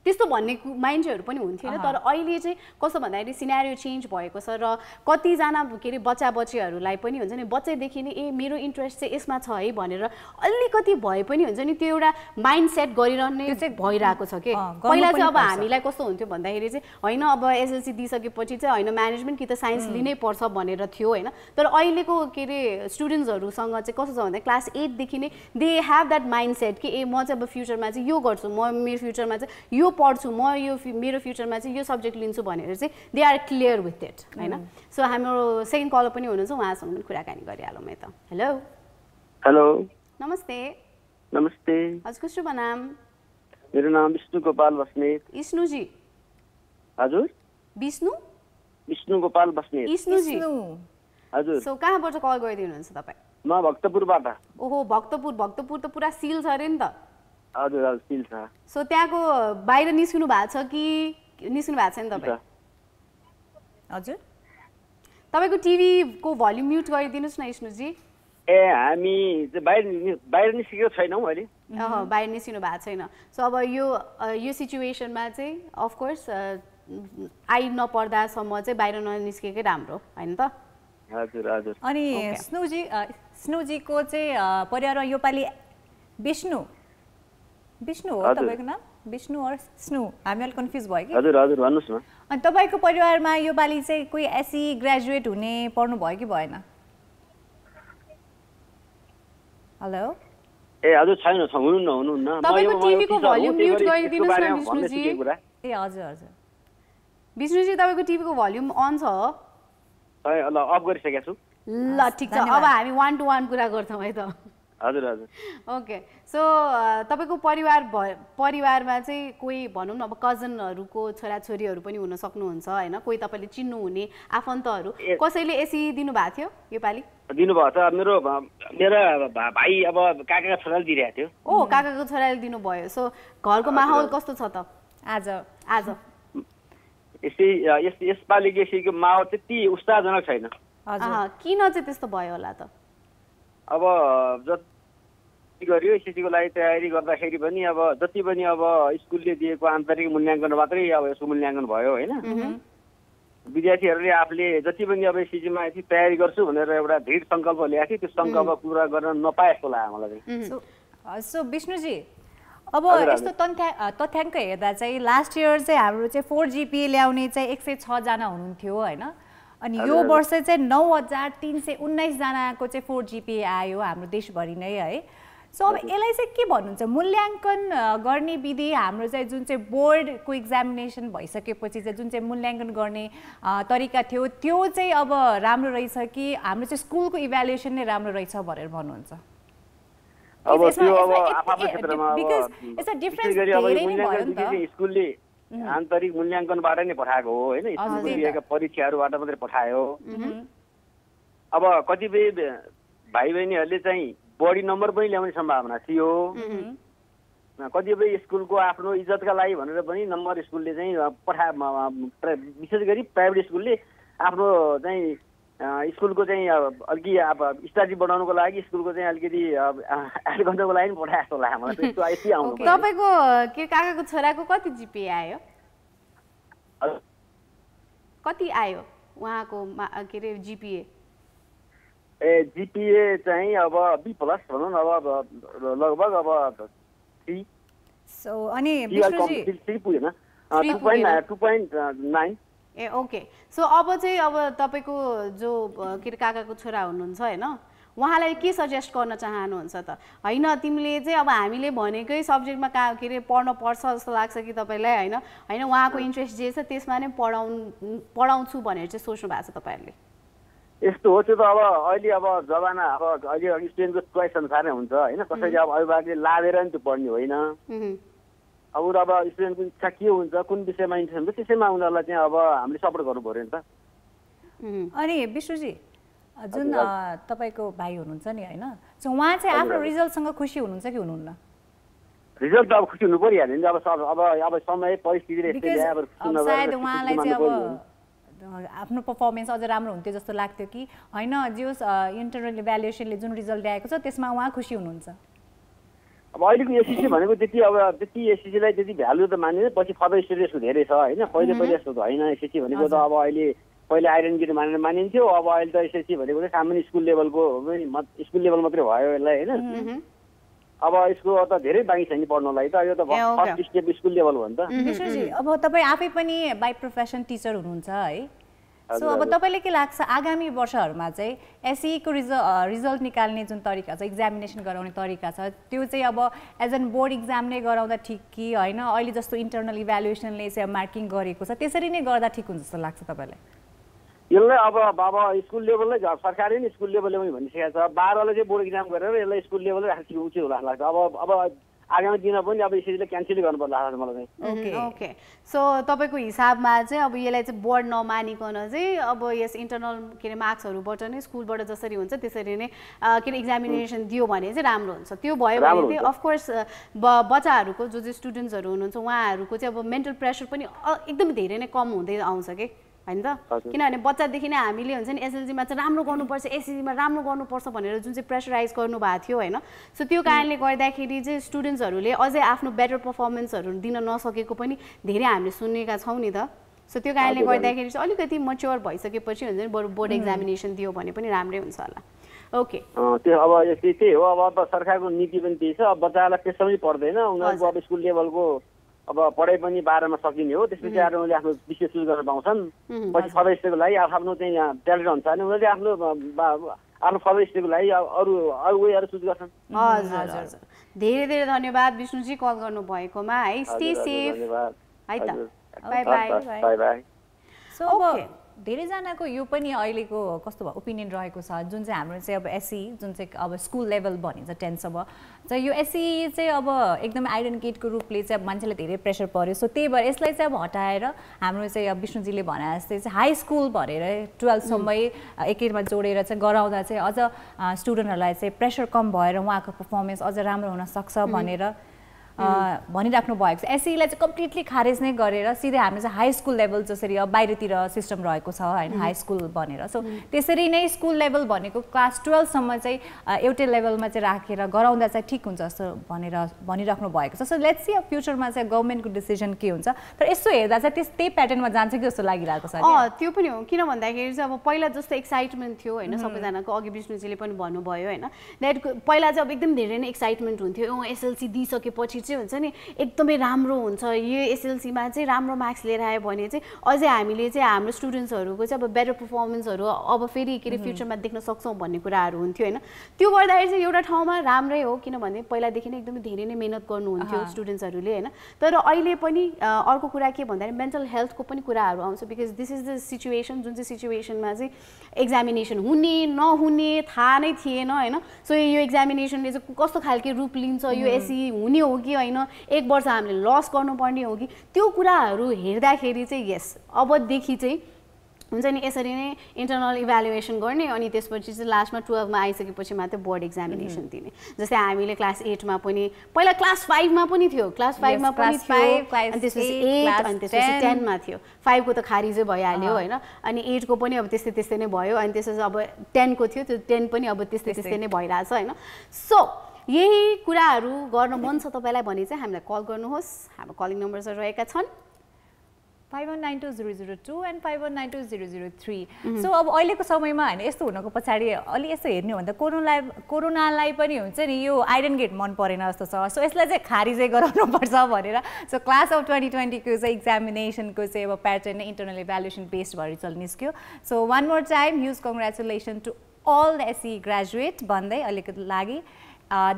Speaker 1: त्यस्तो भन्ने मान्छेहरू पनि हुन्थेन तर अहिले चाहिँ कस्तो भन्दाखेरि सिनारियो चेन्ज भएको छ र कतिजना के अरे बच्चा-बच्चीहरूलाई पनि हुन्छ नि बच्चैदेखि नै मेरो इन्ट्रेस्ट चाहिँ यसमा छ है भनेर अलिकति भए पनि हुन्छ नि त्यो एउटा माइन्ड सेट गरिरहने भइरहेको छ के पहिला चाहिँ अब हामीलाई कस्तो हुन्थ्यो भन्दाखेरि चाहिँ होइन अब एसएलसी दिइसकेपछि चाहिँ होइन म्यानेजमेन्ट कि त साइन्स लिनै पर्छ भनेर थियो होइन तर अहिलेको के अरे स्टुडेन्ट्सहरूसँग चाहिँ कस्तो छ भन्दा क्लास 8 देखि नै they have that mind set कि ए म चाहिँ अब फ्युचरमा चाहिँ यो गर्छु म मेरो फ्युचरमा चाहिँ यो पढ्छु म यो मेरो फ्युचरमा चाहिँ यो सब्जेक्ट लिन्छु भनेर चाहिँ they are clear with it होइन सो हाम्रो सेकेन्ड कलर पनि हुनुहुन्छ उहाँसँग पनि कुराकानी गरिहालौँ है त हेलो
Speaker 4: हेलो
Speaker 1: नमस्ते
Speaker 4: नमस्ते
Speaker 1: हजुरको शुभ नाम
Speaker 4: मेरो नाम विष्णु गोपाल बस्नेत
Speaker 1: विष्णुजी
Speaker 4: हजुर
Speaker 1: विष्णु
Speaker 4: गोपाल बस्नेत
Speaker 1: विष्णुजी
Speaker 4: हजुर
Speaker 1: सो कहाँबाट कल गरिदिनुहुन्छ तपाईँ
Speaker 4: म भक्तपुरबाट
Speaker 1: ओहो भक्तपुर त पुरा सिल छ अरे नि त
Speaker 4: हजुर हजुर सिल छ
Speaker 1: सो त्यहाँको बाहिर निस्किनु भएको छ कि निस्किनु भएको छैन तपाईँ
Speaker 2: हजुर
Speaker 1: तपाईँको टिभीको भल्युम म्युट गरिदिनुहोस् न विष्णुजी
Speaker 4: ए हामी बाहिर निस्केको छैनौँ अहिले
Speaker 1: बाहिर निस्किनु भएको छैन सो अब यो सिचुएसनमा चाहिँ अफकोर्स आइ नपर्दासम्म चाहिँ बाहिर ननिस्केकै राम्रो होइन त
Speaker 4: हजुर हजुर
Speaker 2: अनि स्नुजीको चाहिँ परिवारमा योपालि विष्णु हो तपाईँको नाम विष्णु और स्नु हामी अलिक कन्फ्युज भयो कि
Speaker 4: हजुर हजुर भन्नुहोस् न
Speaker 2: अनि तपाईँको परिवारमा योपालि चाहिँ कोही एसई ग्रेजुएट हुने पढ्नु भयो कि भएन
Speaker 1: हेलो
Speaker 4: ए हजुर छैन हुनुहुन्न
Speaker 1: तपाईको टिभीको भल्युम म्युट गरिदिनुस् न विष्णुजी
Speaker 2: ए हजुर हजुर
Speaker 1: विष्णुजी तपाईको टिभीको भल्युम अन छ
Speaker 4: ल अफ गरिसकेको छु
Speaker 1: ल ठीक छ अब हामी 1 to 1 कुरा गर्छौँ है त
Speaker 4: हजुर हजुर
Speaker 1: ओके सो तपाईको परिवारमा चाहिँ कोही भनौँ न अब कजनहरूको छोराछोरीहरू पनि हुन सक्नुहुन्छ होइन कोही तपाईँले चिन्नुहुने आफन्तहरू कसैले एसी दिनुभएको थियो योपालि
Speaker 4: दिनुभएको छ मेरो भाइ अब काकाको छोराले दिइरहेको थियो
Speaker 1: ओ काकाको छोराले दिनुभयो सो घरको माहौल कस्तो छ त आज
Speaker 4: यसपालिको एसीको माहौल त्यति उत्साहजनक छैन
Speaker 1: किन चाहिँ त्यस्तो भयो होला त
Speaker 4: अब जति गरियो एसएससीको लागि तयारी गर्दाखेरि पनि अब जति पनि अब स्कुलले दिएको आन्तरिक मूल्याङ्कन मात्रै अब यसको मूल्याङ्कन भयो होइन विद्यार्थीहरूले आफूले जति पनि अब एसएससीमा यति तयारी गर्छु भनेर एउटा दृढ सङ्कल्प ल्याएको थियो त्यो सङ्कल्प पुरा गर्न नपाए जस्तो लाग्यो मलाई चाहिँ
Speaker 2: सो विष्णुजी अब यस्तो तथ्याङ्क हेर्दा चाहिँ लास्ट इयर चाहिँ हाम्रो चाहिँ 4 GPA ल्याउने चाहिँ 106 जना हुनुहुन्थ्यो होइन अनि यो वर्ष चाहिँ 9319 जनाको चाहिँ 4 GPA आयो हाम्रो देशभरि नै है सो अब यसलाई चाहिँ के भन्नुहुन्छ मूल्याङ्कन गर्ने विधि हाम्रो चाहिँ जुन चाहिँ बोर्डको एक्जामिनेसन भइसकेपछि चाहिँ जुन चाहिँ मूल्याङ्कन गर्ने तरिका थियो त्यो चाहिँ अब राम्रो रहेछ कि हाम्रो चाहिँ स्कुलको इभ्यालुएसन नै राम्रो रहेछ भनेर भन्नुहुन्छ
Speaker 4: अब त्यो अब आफ्नो क्षेत्रमा अब स्कुलले आन्तरिक मूल्याङ्कनबाट नै पठाएको हो होइन स्कुलको दिएका परीक्षाहरूबाट मात्रै पठायो अब कतिपय भाइ बहिनीहरूले चाहिँ बढी नम्बर पनि ल्याउने सम्भावना थियो कतिपय स्कुलको आफ्नो इज्जतका लागि भनेर पनि नम्बर स्कुलले चाहिँ विशेष गरी प्राइभेट स्कुलले आफ्नो चाहिँ स्कुलको चाहिँ अलिकति अब स्टडी बढाउनको लागि स्कुलको चाहिँ अलिकति एड गर्नको लागि पठाए जस्तो लाग्यो मलाई त्यस्तो आइसि आउनु
Speaker 1: तपाईको के काकाको छोराको कति जीपीए आयो कति आयो उहाँको के रे जीपीए
Speaker 4: ए जीपीए चाहिँ अब B+ भनौँ न अब लगभग अब 3
Speaker 2: सो अनि विष्णुजी
Speaker 4: 3 पुगेन 2.9
Speaker 1: ए ओके सो अब चाहिँ अब तपाईको जो के रे काकाको छोरा हुनुहुन्छ हैन उहाँलाई के सजेस्ट गर्न चाहनुहुन्छ त हैन तिमीले चाहिँ अब हामीले भनेकै सब्जेक्टमा के रे पढ्न पर्छ जस्तो लाग्छ कि तपाईलाई हैन हैन उहाँको इन्ट्रेस्ट जे छ त्यसमा नै पढाउँछु भनेर चाहिँ सोच्नु भएको छ तपाईहरुले
Speaker 4: यस्तो हो त्यो त अब अहिले अब जमाना अब अहिले स्टुडेन्टको चोइस अनुसार नै हुन्छ हैन कसैले अब अभिभावकले लादेर नि त्यो पढ्ने होइन अब स्टुडेन्टको इच्छा के हुन्छ कुन विषयमा इन्ट्रेस्ट हुन्छ त्यसैमा उनीहरूलाई चाहिँ अब हामीले सपोर्ट गर्नु पर्यो नि त
Speaker 2: अनि विष्णुजी जुन तपाईको भाइ हुनुहुन्छ नि हैन सो उहाँ चाहिँ आफ्नो रिजल्टसँग खुसी हुनुहुन्छ कि हुनुहुन्न
Speaker 4: रिजल्ट त अब खुसी हुनु परिहाल्यो नि अब समय परिस्थितिले यस्तै ल्यायो अब
Speaker 2: सायद उहाँलाई चाहिँ अब आफ्नो परफर्मेन्स अझ राम्रो हुन्थ्यो जस्तो लाग्थ्यो कि हैन जो इन्टरनल इभ्यालुएसनले जुन रिजल्ट ल्याएको छ त्यसमा उहाँ खुसी हुनुहुन्छ
Speaker 4: अब अहिलेको एसएससी भनेको त्यति एसएससीलाई त्यति भ्यालु त मानिँदैन, पछि फर्दर स्टडिजको धेरै छ होइन। पहिले जस्तो त होइन। एसएससी भनेको त अब अहिले पहिले आइरन गिट मानेर मानिन्थ्यो, अब अहिले त एसएससी भनेको चाहिँ सामान्य स्कुल लेभलको स्कुल लेभल मात्रै भयो यसलाई होइन। अब यसको त धेरै बाँकी छ नि पढ्नलाई त, यो त फर्स्ट स्टेप स्कुल लेभल हो नि त।
Speaker 2: विष्णुजी अब तपाईँ आफै पनि बाई प्रोफेसन टिचर हुनुहुन्छ है, सो अब तपाईँले के लाग्छ आगामी वर्षहरूमा चाहिँ एसईको रिजल्ट निकाल्ने जुन तरिका छ, एक्जामिनेसन गराउने तरिका छ, त्यो चाहिँ अब एज एन बोर्ड इक्जाम नै गराउँदा ठिक कि होइन, अहिले जस्तो इन्टरनल इभ्यालुएसनले चाहिँ मार्किङ गरेको छ त्यसरी नै गर्दा ठिक हुन्छ जस्तो लाग्छ तपाईँलाई?
Speaker 4: यसलाई अब स्कुल लेभललाई सरकारले नि स्कुल लेभलले पनि भनिसकेको छ, 12ले चाहिँ बोर्ड इक्जाम गरेर यसलाई स्कुल लेभलले राख्नु उचित होला लाग्छ। अब आगामी दिनमा पनि अब यसरी क्यान्सल गर्नुपर्ला लाग्छ मलाई चाहिँ।
Speaker 1: ओके, सो तपाईँको हिसाबमा चाहिँ अब यसलाई चाहिँ बोर्ड नमानिकन चाहिँ अब यस इन्टरनल के अरे मार्क्सहरूबाट नै स्कुलबाट जसरी हुन्छ त्यसरी नै के अरे एक्जामिनेसन दियो भने चाहिँ राम्रो हुन्छ। त्यो भयो भने चाहिँ अफकोर्स बच्चाहरूको जो चाहिँ स्टुडेन्ट्सहरू हुनुहुन्छ उहाँहरूको चाहिँ अब मेन्टल प्रेसर पनि एकदम धेरै नै कम हुँदै आउँछ कि होइन त, किनभने बच्चादेखि नै हामीले हुन्छ नि एसएलसीमा चाहिँ राम्रो गर्नुपर्छ, एसएससीमा राम्रो गर्नुपर्छ भनेर जुन चाहिँ प्रेसराइज गर्नुभएको थियो होइन। सो त्यो कारणले गर्दाखेरि चाहिँ स्टुडेन्ट्सहरूले अझै आफ्नो बेटर पर्फर्मेन्सहरू दिन नसकेको पनि धेरै हामीले सुनेका छौँ नि त। सो त्यो कारणले गर्दाखेरि चाहिँ अलिकति मच्योर भइसकेपछि हुन्छ नि बरु बोर्ड एक्जामिनेसन दियो भने पनि राम्रै हुन्छ होला। ओके, त्यो
Speaker 4: अब त्यही हो। अब सरकारको नीति पनि त्यही छ, अब बच्चालाई त्यसो पनि पर्दैन, उनीहरूको अब स्कुल लेभलको अब पढाइ पनि 12मा सकिने हो, त्यसपछि आएर उनीहरूले आफ्नो विषय चुज गर्न पाउँछन्। पछि फर्दर स्टेजको लागि आफ्नो चाहिँ ट्यालेन्ट अनुसार नै उनीहरूले आफ्नो फर्दर स्टेजको लागि अरू वेहरू चुज गर्छन्।
Speaker 1: हजुर हजुर, धेरै धेरै धन्यवाद विष्णुजी कल गर्नु भएकोमा है। स्टे सेफ है त, by bye
Speaker 4: bye by.
Speaker 2: So अब धेरैजनाको यो पनि अहिलेको कस्तो भयो ओपिनियन रहेको छ, जुन चाहिँ हाम्रो चाहिँ अब एसई जुन चाहिँ अब स्कुल लेभल भनिन्छ 10सम्म चाहिँ यो एसई चाहिँ अब एकदमै आइरन गेटको रूपले चाहिँ अब मान्छेलाई धेरै प्रेसर पर्यो। सो त्यही भएर यसलाई चाहिँ अब हटाएर हाम्रो चाहिँ अब विष्णुजीले भने जस्तै चाहिँ हाई स्कुल भनेर 12सम्मै एकैमा जोडेर चाहिँ गराउँदा चाहिँ अझ स्टुडेन्टहरूलाई चाहिँ प्रेसर कम भएर उहाँको पर्फर्मेन्स अझ राम्रो हुनसक्छ भनेर भनिराख्नु भएको छ। एसईलाई चाहिँ कम्प्लिटली खारेज नै गरेर सिधै हामीले चाहिँ हाई स्कुल लेभल जसरी अब बाहिरतिर सिस्टम रहेको छ होइन हाई स्कुल भनेर, सो त्यसरी नै स्कुल लेभल भनेको क्लास 12सम्म चाहिँ एउटै लेभलमा चाहिँ राखेर गराउँदा चाहिँ ठिक हुन्छ जस्तो भनेर भनिराख्नु भएको छ। सो लेट्स सी अब फ्युचरमा चाहिँ गभर्मेन्टको डिसिजन के हुन्छ, तर यसो हेर्दा चाहिँ त्यही प्याटर्नमा जान्छ कि जस्तो लागिरहेको छ।
Speaker 1: त्यो पनि हो, किन भन्दाखेरि चाहिँ अब पहिला जस्तो एक्साइटमेन्ट थियो होइन सबैजनाको, अघि विष्णुजीले पनि भन्नुभयो होइन द्याट पहिला चाहिँ अब एकदम धेरै नै एक्साइटमेन्ट हुन्थ्यो, एसएलसी दिइसकेपछि चाहिँ हुन्छ नि एकदमै राम्रो हुन्छ, यो एसएलसीमा चाहिँ राम्रो मार्क्स लिएर आयो भने चाहिँ अझै हामीले चाहिँ हाम्रो स्टुडेन्ट्सहरूको चाहिँ अब बेटर पर्फर्मेन्सहरू अब फेरि के अरे फ्युचरमा देख्न सक्छौँ भन्ने कुराहरू हुन्थ्यो होइन। त्यो गर्दाखेरि चाहिँ एउटा ठाउँमा राम्रै हो, किनभने पहिलादेखि नै एकदमै धेरै नै मेहनत गर्नुहुन्थ्यो स्टुडेन्ट्सहरूले होइन। तर अहिले पनि अर्को कुरा के भन्दाखेरि मेन्टल हेल्थको पनि कुराहरू आउँछ, because this is the situation जुन चाहिँ सिचुएसनमा चाहिँ एक्जामिनेसन हुने नहुने थाहा नै थिएन होइन। सो यो एक्जामिनेसनले चाहिँ कस्तो खालको रूप लिन्छ, यो एसई हुने हो कि होइन, एक वर्ष हामीले लस गर्नुपर्ने हो कि, त्यो कुराहरू हेर्दाखेरि चाहिँ यस अबदेखि चाहिँ हुन्छ नि यसरी नै इन्टरनल इभ्यालुएसन गर्ने अनि त्यसपछि चाहिँ लास्टमा 12मा आइसकेपछि मात्रै बोर्ड एक्जामिनेसन दिने। जस्तै हामीले क्लास 8मा पनि पहिला क्लास 5मा पनि थियो, क्लास 5मा पनि थियो, अनि त्यसपछि 8 अनि त्यसपछि 10मा थियो। 5 को त खारिजै भइहाल्यो होइन, अनि 8 को पनि अब त्यस्तै त्यस्तै नै भयो, अनि त्यसपछि अब 10 को थियो, त्यो 10 पनि अब त्यस्तै त्यस्तै नै भइरहेछ होइन। सो यही कुराहरू गर्न मन छ तपाईँलाई भने चाहिँ हामीलाई कल गर्नुहोस्, हाम्रो कलिङ नम्बर्सहरू रहेका छन्
Speaker 2: 51920002 एन्ड 51920003। सो अब अहिलेको समयमा होइन यस्तो हुनको पछाडि अलि यस्तो हेर्ने हो भने त कोरोनालाई पनि हुन्छ नि यो आइरन गेट मन परेन जस्तो छ, सो यसलाई चाहिँ खारिजै गराउनुपर्छ भनेर सो क्लास अफ 2020को चाहिँ एक्जामिनेसनको चाहिँ अब प्याटर्न नै इन्टरनल इभ्यालुएसन बेस्ड भएर रिजल्ट निस्क्यो। So one more time huge congratulation to all the SEE graduate भन्दै अहिलेको लागि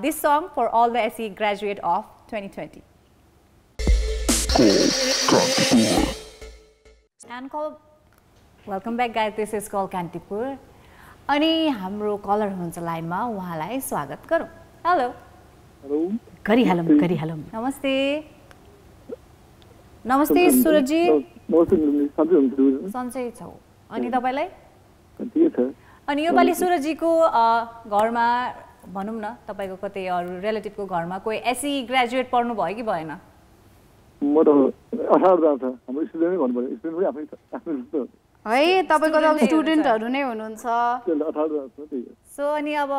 Speaker 2: this song for all the SE graduate of 2020. And call, welcome back guys, this is call Kantipur. अनि हाम्रो colour हुनुहुन्छ लाइनमा, उहाँलाई स्वागत गरौँ। हेलो
Speaker 1: गरिहालौँ।
Speaker 2: नमस्ते नमस्ते सुरजी। सन्चै छौ, अनि तपाईँलाई? अनि योपालि सुरजीको घरमा भनौँ न तपाईँको कतै अरू रिलेटिभको घरमा कोही एसई ग्रेजुएट पढ्नु भयो कि भएन?
Speaker 5: म त 18 छ, हाम्रो स्टुडेन्टै भन्नु पर्यो, स्टुडेन्ट पनि आफै
Speaker 1: है, तपाईँको त स्टुडेन्टहरू नै हुनुहुन्छ।
Speaker 5: 18 छ त्यही हो।
Speaker 2: सो अनि अब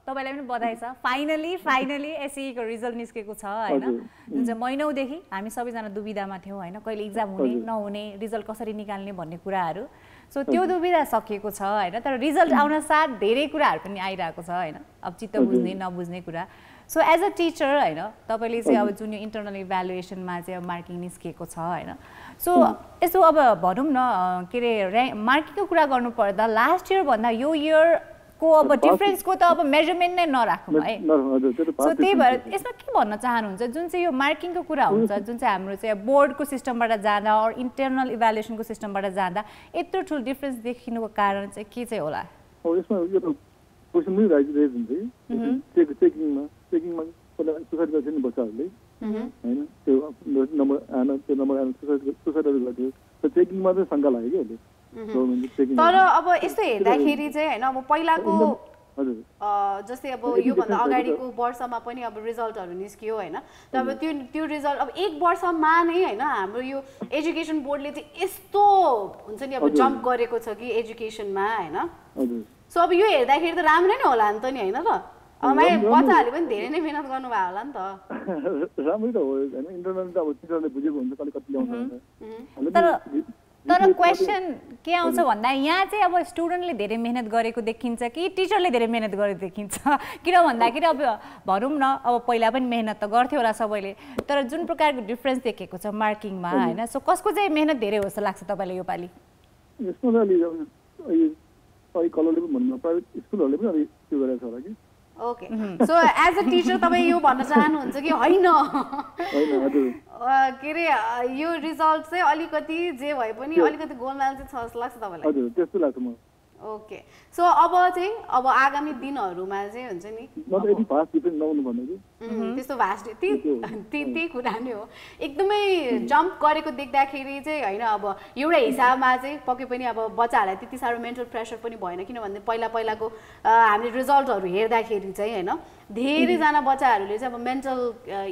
Speaker 2: तपाईलाई पनि बधाई छ फाइनली एसई को रिजल्ट निस्केको छ हैन जुन चाहिँ महिनौदेखि हामी सबैजना दुविधामा थियौं हैन कहिले एक्जाम हुने नहुने रिजल्ट कसरी निकाल्ने भन्ने कुराहरू सो त्यो दुविधा सकिएको छ हैन तर रिजल्ट आउन साथ धेरै कुराहरू पनि आइरहेको छ हैन अब चित्त बुझ्ने नबुझ्ने कुरा सो एज अ टिचर हैन तपाईले चाहिँ अब जुन यो इन्टरनल इभ्यालुएसनमा चाहिँ अब मार्किङ निस्केको छ हैन सो यसो अब भनौं न के रे मार्किङको कुरा गर्नु पर्दा लास्ट इयर भन्दा यो इयर को अब डिफरेन्सको त अब मेजरमेन्ट नै नराखौँ है सो त्यही भएर यसमा के भन्न चाहनुहुन्छ जुन चाहिँ यो मार्किङको कुरा हुन्छ जुन चाहिँ हाम्रो चाहिँ बोर्डको सिस्टमबाट जाँदा अर इन्टरनल इभ्यालुएसनको सिस्टमबाट जाँदा यत्रो ठुलो डिफरेन्स देखिनुको कारण चाहिँ के चाहिँ होला
Speaker 5: यसमा यो त क्वेसन पनि राइज हुन्छ कि चेकिङमा सुसाइड गर्छ नि बच्चाहरूले हैन त्यो नम्बर सुसाइडहरू गर्थ्यो त्यो चेकिङमा चाहिँ शङ्का लाग्यो कि अहिले
Speaker 1: तर अब यस्तो हेर्दाखेरि चाहिँ हैन अब पहिलाको जस्तै अब यो भन्दा अगाडिको वर्षमा पनि अब रिजल्टहरु निस्कियो हैन तर अब त्यो रिजल्ट अब एक वर्षमा नै हैन हाम्रो यो एजुकेसन बोर्डले चाहिँ यस्तो हुन्छ नि अब जम्प गरेको छ कि एजुकेसनमा हैन सो अब यो हेर्दाखेरि त राम्रो नै होला नि त नि हैन त अब माइ बच्चाहरुले पनि धेरै नै मेहनत गर्नुभयो होला नि त
Speaker 5: राम्रै त हो हैन इन्टरनल त अब टिचरले बुझेको हुन्छ कहिले कति ल्याउँछ
Speaker 2: तर क्वेशन के आउँछ भन्दा यहाँ चाहिँ अब स्टुडेन्टले धेरै मेहनत गरेको देखिन्छ कि टिचरले धेरै मेहनत गरेको देखिन्छ किन भन्दाखेरि अब भनौँ न अब पहिला पनि मेहनत त गर्थ्यो होला सबैले तर जुन प्रकारको डिफरेन्स देखेको छ मार्किङमा हैन सो कसको चाहिँ मेहनत धेरै हो जस्तो लाग्छ तपाईलाई यो पाली
Speaker 5: यसमा अलि कलरले पनि भन्नु प्राइभेट स्कुलहरुले पनि अलि त्यो गरेछ होला कि
Speaker 1: okay so as a teacher तपाईँ यो भन्न चाहनुहुन्छ कि होइन के अरे यो रिजल्ट चाहिँ अलिकति जे भए पनि अलिकति गोलमाल चाहिँ छ जस्तो लाग्छ तपाईँलाई
Speaker 5: हजुर त्यस्तो लाग्छ मलाई
Speaker 1: ओके सो अब आगामी दिनहरुमा चाहिँ हुन्छ नि
Speaker 5: यदि फास्ट डिफरेन्स नहुनु भन्ने कि
Speaker 1: त्यस्तो भास्ट त्यही कुरा नै हो एकदमै जम्प गरेको देख्दाखेरि चाहिँ हैन अब एउटा हिसाबमा चाहिँ पक्कै पनि अब बच्चाहरुलाई त्यति साह्रो मेन्टल प्रेसर पनि भएन किनभने पहिलाको हामीले रिजल्टहरु हेर्दाखेरि चाहिँ हैन धेरै जना बच्चाहरुले चाहिँ अब मेन्टल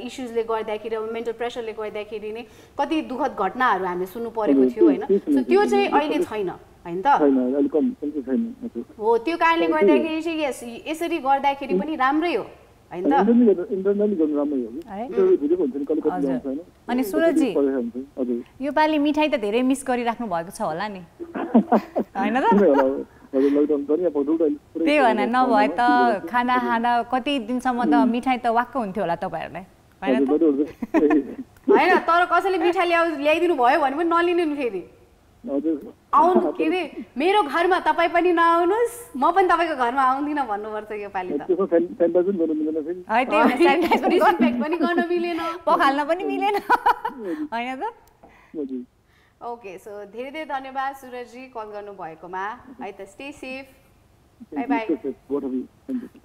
Speaker 1: इश्यूजले गर्दाखेरि अब मेन्टल प्रेसरले गर्दाखेरि नै कति दुःखद घटनाहरु हामीले सुन्नु परेको थियो हैन सो त्यो चाहिँ अहिले छैन हैन त हो त्यो कारणले गर्दाखेरि चाहिँ यसरी गर्दाखेरि पनि राम्रै हो हैन त
Speaker 5: इन्टरनली गर्नु राम्रै हो कि बुझेको हुन्छ नि कहिले कति ल्याउँछ हैन
Speaker 2: अनि सुरज जी यो पाली मिठाई त धेरै मिस गरिराख्नु भएको छ होला नि हैन त त्यही भएर नभए त खाना खाँदा कति दिनसम्म त मिठाई त वाक्क हुन्थ्यो होला तपाईहरुलाई
Speaker 1: हैन तर कसैले मिठाई ल्याइदिनु भयो भने पनि नलिनु नि फेरि आउनु के अरे मेरो घरमा तपाईँ पनि नआउनुहोस् म पनि तपाईँको घरमा आउँदिनँ भन्नुपर्छ यो पालि त पनि गर्न मिलेन
Speaker 2: पखाल्न पनि मिलेन हैन त
Speaker 1: ओके सो धेरै धेरै धन्यवाद सुरजजी कल गर्नु भएकोमा है त stay safe bye bye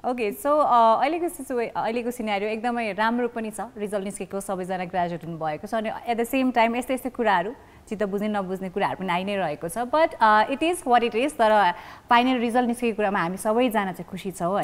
Speaker 2: okay so अहिलेको सिनेरियो एकदमै राम्रो पनि छ रिजल्ट निस्केको सबैजना ग्रेजुएट हुनु भएको छ अनि एट द सेम टाइम यस्तै कुराहरू चित्त बुझ्ने नबुझ्ने कुराहरू पनि आइ नै रहेको छ but it is what it is तर फाइनल रिजल्ट निस्केको कुरामा हामी सबैजना चाहिँ खुसी छौँ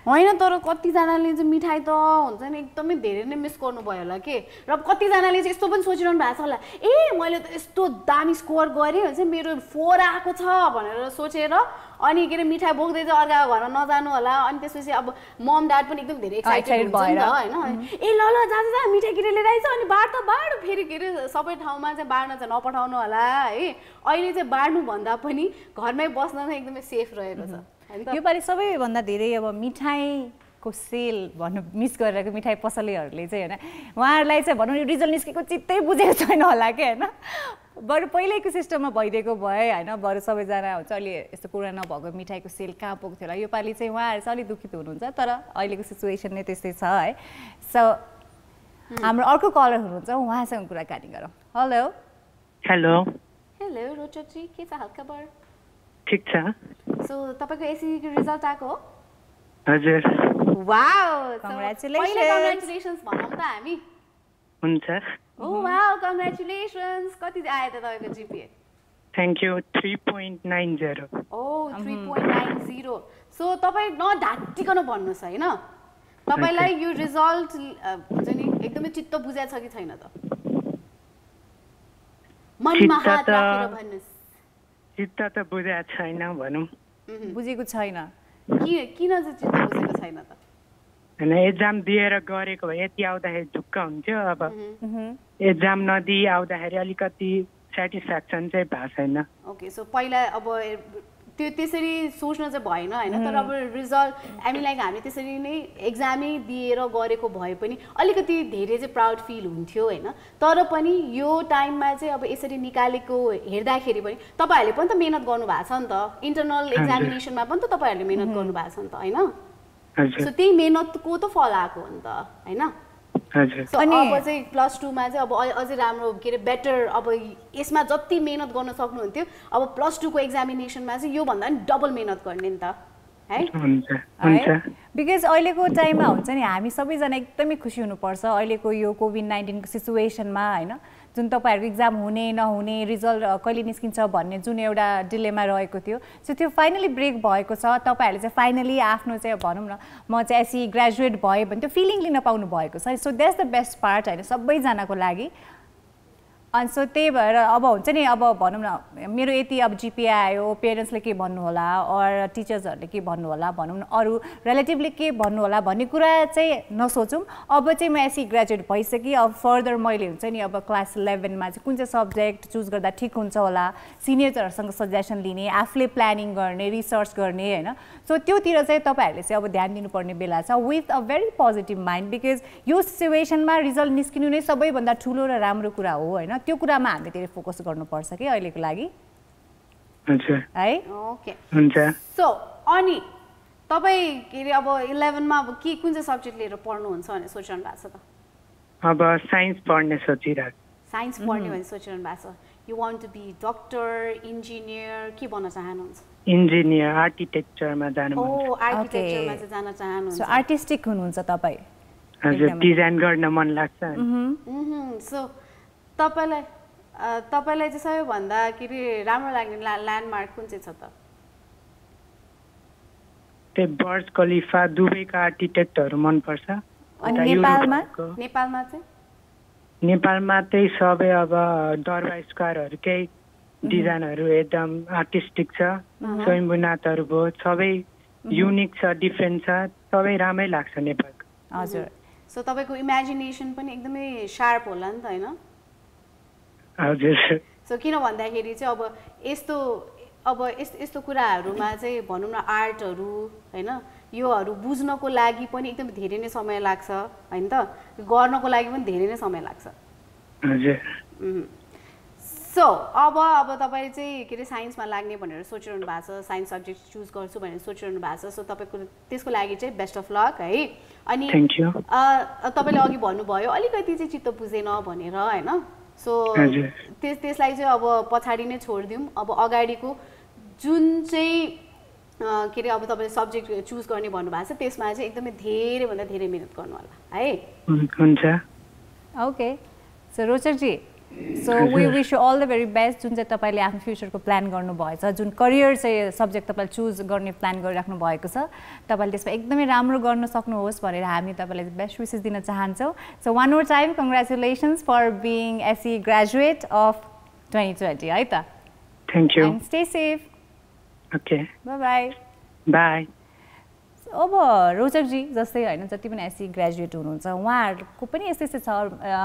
Speaker 2: होइन
Speaker 1: तर कतिजनाले चाहिँ मिठाई त हुन्छ नि एकदमै धेरै नै मिस गर्नुभयो होला के र कतिजनाले चाहिँ यस्तो पनि सोचिरहनु भएको छ होला ए मैले त यस्तो दामी स्कोर गरेँ हुन्छ मेरो 4 आएको छ भनेर सोचेर अनि के अरे मिठाई बोक्दै चाहिँ अर्काको घरमा नजानु होला अनि त्यसपछि अब मम ड्याड पनि एकदम धेरै एक्साइटेड भएर हैन ए ल जा मिठाई किने लिएर आइछ अनि बाड फेरि के अरे सबै ठाउँमा चाहिँ बाड्न चाहिँ नपठाउनु होला है अहिले चाहिँ बाड्नु भन्दा पनि घरमै बस्न चाहिँ एकदमै सेफ रहेको छ
Speaker 2: यो पालि सबैभन्दा धेरै अब मिठाईको सेल भन्नु मिस गरेको मिठाई पसलेहरूले चाहिँ हैन उहाँहरूलाई चाहिँ भनौँ यो रिजल्ट निस्केको चित्तै बुझेको छैन होला के हैन बरु पहिलेको सिस्टममा भइदिएको भए हैन बरु सबैजना हुन्छ अलि यस्तो कुरा नभएको मिठाईको सेल कहाँ पुग्थ्यो होला यो पालि चाहिँ उहाँहरू चाहिँ अलिक दुखित हुनुहुन्छ तर अहिलेको सिचुएसन नै त्यस्तै छ है सो हाम्रो अर्को कलर हुनुहुन्छ उहाँसँग कुराकानी गरौँ हेलो
Speaker 6: हेलो
Speaker 1: हेलो रोचकजी के छ हालखबर
Speaker 6: ठीक छ
Speaker 1: सो तपाईको एसई को रिजल्ट आको हो
Speaker 6: हजुर
Speaker 1: वाउ
Speaker 2: कङ्ग्रेचुलेसन्स
Speaker 1: भनौँ त हामी
Speaker 6: हुन्छ
Speaker 1: ओ वाउ कङ्ग्रेचुलेसन्स कति आयो त तपाईको GPA
Speaker 6: thank you 3.90
Speaker 1: oh 3.90 so तपाई नढाटिकन भन्नुस् हैन तपाईलाई यो रिजल्ट हुन्छ नि एकदमै चित्त बुझ्या छ कि छैन त मनमा हात राखेर भन्नुस्
Speaker 6: चित्त त बुझ्या छैन भनौं
Speaker 2: बुझेको छैन
Speaker 1: किन चाहिँ चित्त बुझेको छैन त?
Speaker 6: होइन एक्जाम दिएर गरेको भए यति आउँदाखेरि ढुक्क हुन्थ्यो। अब एक्जाम नदिई आउँदाखेरि अलिकति सेटिस्फ्याक्सन चाहिँ भएको छैन।
Speaker 1: ओके, सो पहिला अब त्यो त्यसरी सोच्न चाहिँ भएन होइन, तर अब रिजल्ट हामी त्यसरी नै एक्जामै दिएर गरेको भए पनि अलिकति धेरै चाहिँ प्राउड फिल हुन्थ्यो होइन। तर पनि यो टाइममा चाहिँ अब यसरी निकालेको हेर्दाखेरि पनि तपाईँहरूले पनि त मेहनत गर्नुभएको छ नि त, इन्टरनल एक्जामिनेसनमा पनि त तपाईँहरूले मेहनत गर्नुभएको छ नि त होइन। सो त्यही मेहनतको त फल आएको हो नि त होइन। सो अब चाहिँ +2मा चाहिँ अब अझै राम्रो के अरे बेटर, अब यसमा जति मेहनत गर्न सक्नुहुन्थ्यो अब +2को एक्जामिनेसनमा चाहिँ योभन्दा पनि डबल मेहनत गर्ने नि त है।
Speaker 2: बिकज अहिलेको टाइममा हुन्छ नि हामी सबैजना एकदमै खुसी हुनुपर्छ अहिलेको यो कोभिड-19 को सिचुएसनमा होइन, जुन तपाईँहरूको इक्जाम हुने नहुने रिजल्ट कहिले निस्किन्छ भन्ने जुन एउटा डिलेमा रहेको थियो, सो त्यो फाइनली ब्रेक भएको छ। तपाईँहरूले चाहिँ फाइनली आफ्नो चाहिँ भनौँ न म चाहिँ एसई ग्रेजुएट भएँ भने त्यो फिलिङ लिन पाउनु भएको छ। So that's the best part होइन सबैजनाको लागि। अनि सो त्यही भएर अब हुन्छ नि अब भनौँ न मेरो यति अब जिपिए आयो, पेरेन्ट्सले के भन्नु होला अर टिचर्सहरूले के भन्नु होला, भनौँ न अरू रिलेटिभले के भन्नु होला भन्ने कुरा चाहिँ नसोचौँ। अब चाहिँ म एसई ग्रेजुएट भइसकेँ, अब फर्दर मैले हुन्छ नि अब क्लास 11मा चाहिँ कुन चाहिँ सब्जेक्ट चुज गर्दा ठिक हुन्छ होला, सिनियर्सहरूसँग सजेसन लिने, आफूले प्लानिङ गर्ने, रिसर्च गर्ने होइन। सो त्योतिर चाहिँ तपाईँहरूले चाहिँ अब ध्यान दिनुपर्ने बेला छ with a very positive mind, because यो सिचुएसनमा रिजल्ट निस्किनु नै सबैभन्दा ठुलो र राम्रो कुरा हो होइन। त्यो कुरामा हामीले धेरै फोकस गर्नुपर्छ कि अहिलेको लागि है।
Speaker 1: ओके
Speaker 6: हुन्छ।
Speaker 1: सो अनि तपाईँ के अरे अब 11मा अब के कुन चाहिँ सब्जेक्ट लिएर पढ्नुहुन्छ भनेर सोचिरहनु भएको छ त?
Speaker 6: अब साइन्स पढ्ने सोचिरहेको।
Speaker 1: साइन्स पढ्ने भनेर सोचिरहनु भएको छ? You want to be doctor, engineer, के बन्न चाहनुहुन्छ?
Speaker 6: इन्जिनियर, आर्किटेक्चरमा जानु मन छ।
Speaker 1: आर्किटेक्चरमा चाहिँ जान चाहनुहुन्छ।
Speaker 2: सो आर्टिस्टिक हुनुहुन्छ तपाईँ?
Speaker 6: हजुर, डिजाइन गर्न मन लाग्छ।
Speaker 1: सो तपाईँलाई चाहिँ सबैभन्दा के अरे राम्रो लाग्ने ल्यान्डमार्क कुन चाहिँ छ त?
Speaker 6: त्यही बर्ज खलिफा, दुबईका आर्किटेक्टहरू मनपर्छ।
Speaker 2: अनि नेपालमा?
Speaker 1: नेपालमा चाहिँ
Speaker 6: नेपालमा त्यही सबै अब दरबार स्क्वायरहरूकै डिजाइनहरू एकदम आर्टिस्टिक छ, स्वयम्भूनाथहरू भयो, सबै युनिक छ, डिफ्रेन्ट छ, सबै राम्रै लाग्छ नेपालको।
Speaker 2: हजुर।
Speaker 1: सो तपाईँको इमेजिनेसन पनि एकदमै सार्प होला नि त होइन?
Speaker 6: हजुर।
Speaker 1: सो किन भन्दाखेरि चाहिँ अब यस्तो कुराहरूमा चाहिँ भनौँ न आर्टहरू होइन योहरू बुझ्नको लागि पनि एकदम धेरै नै समय लाग्छ होइन त, गर्नको लागि पनि धेरै नै समय लाग्छ।
Speaker 6: हजुर।
Speaker 1: सो अब तपाईँ चाहिँ के अरे साइन्समा लाग्ने भनेर सोचिरहनु भएको छ, साइन्स सब्जेक्ट चुज गर्छु भनेर सोचिरहनु भएको छ। सो तपाईँको त्यसको लागि चाहिँ बेस्ट अफ लक है। अनि तपाईँले अघि भन्नुभयो अलिकति चाहिँ चित्त बुझेन भनेर होइन, सो त्यसलाई चाहिँ अब पछाडि नै छोडिदिउँ। अब अगाडिको जुन चाहिँ के अरे अब तपाईँले सब्जेक्ट चुज गर्ने भन्नुभएको छ त्यसमा चाहिँ एकदमै धेरैभन्दा धेरै मिहिनेत गर्नु होला है।
Speaker 6: हुन्छ।
Speaker 2: Okay, so Rochakji, so we wish you all the very best. जुन चाहिँ तपाईँले आफ्नो फ्युचरको प्लान गर्नुभएछ, जुन करियर चाहिँ सब्जेक्ट तपाईँले चुज गर्ने प्लान गरिराख्नु भएको छ, तपाईँले त्यसमा एकदमै राम्रो गर्न सक्नुहोस् भनेर हामी तपाईँलाई बेस्ट विसेस दिन चाहन्छौँ। So one more time congratulations for being SEE graduate of 2020 है त।
Speaker 6: Thank you.
Speaker 2: And stay safe.
Speaker 6: Okay,
Speaker 2: bye bye.
Speaker 6: Bye.
Speaker 2: अब रोचकजी जस्तै होइन जति पनि एसई ग्रेजुएट हुनुहुन्छ उहाँहरूको पनि यस्तै छ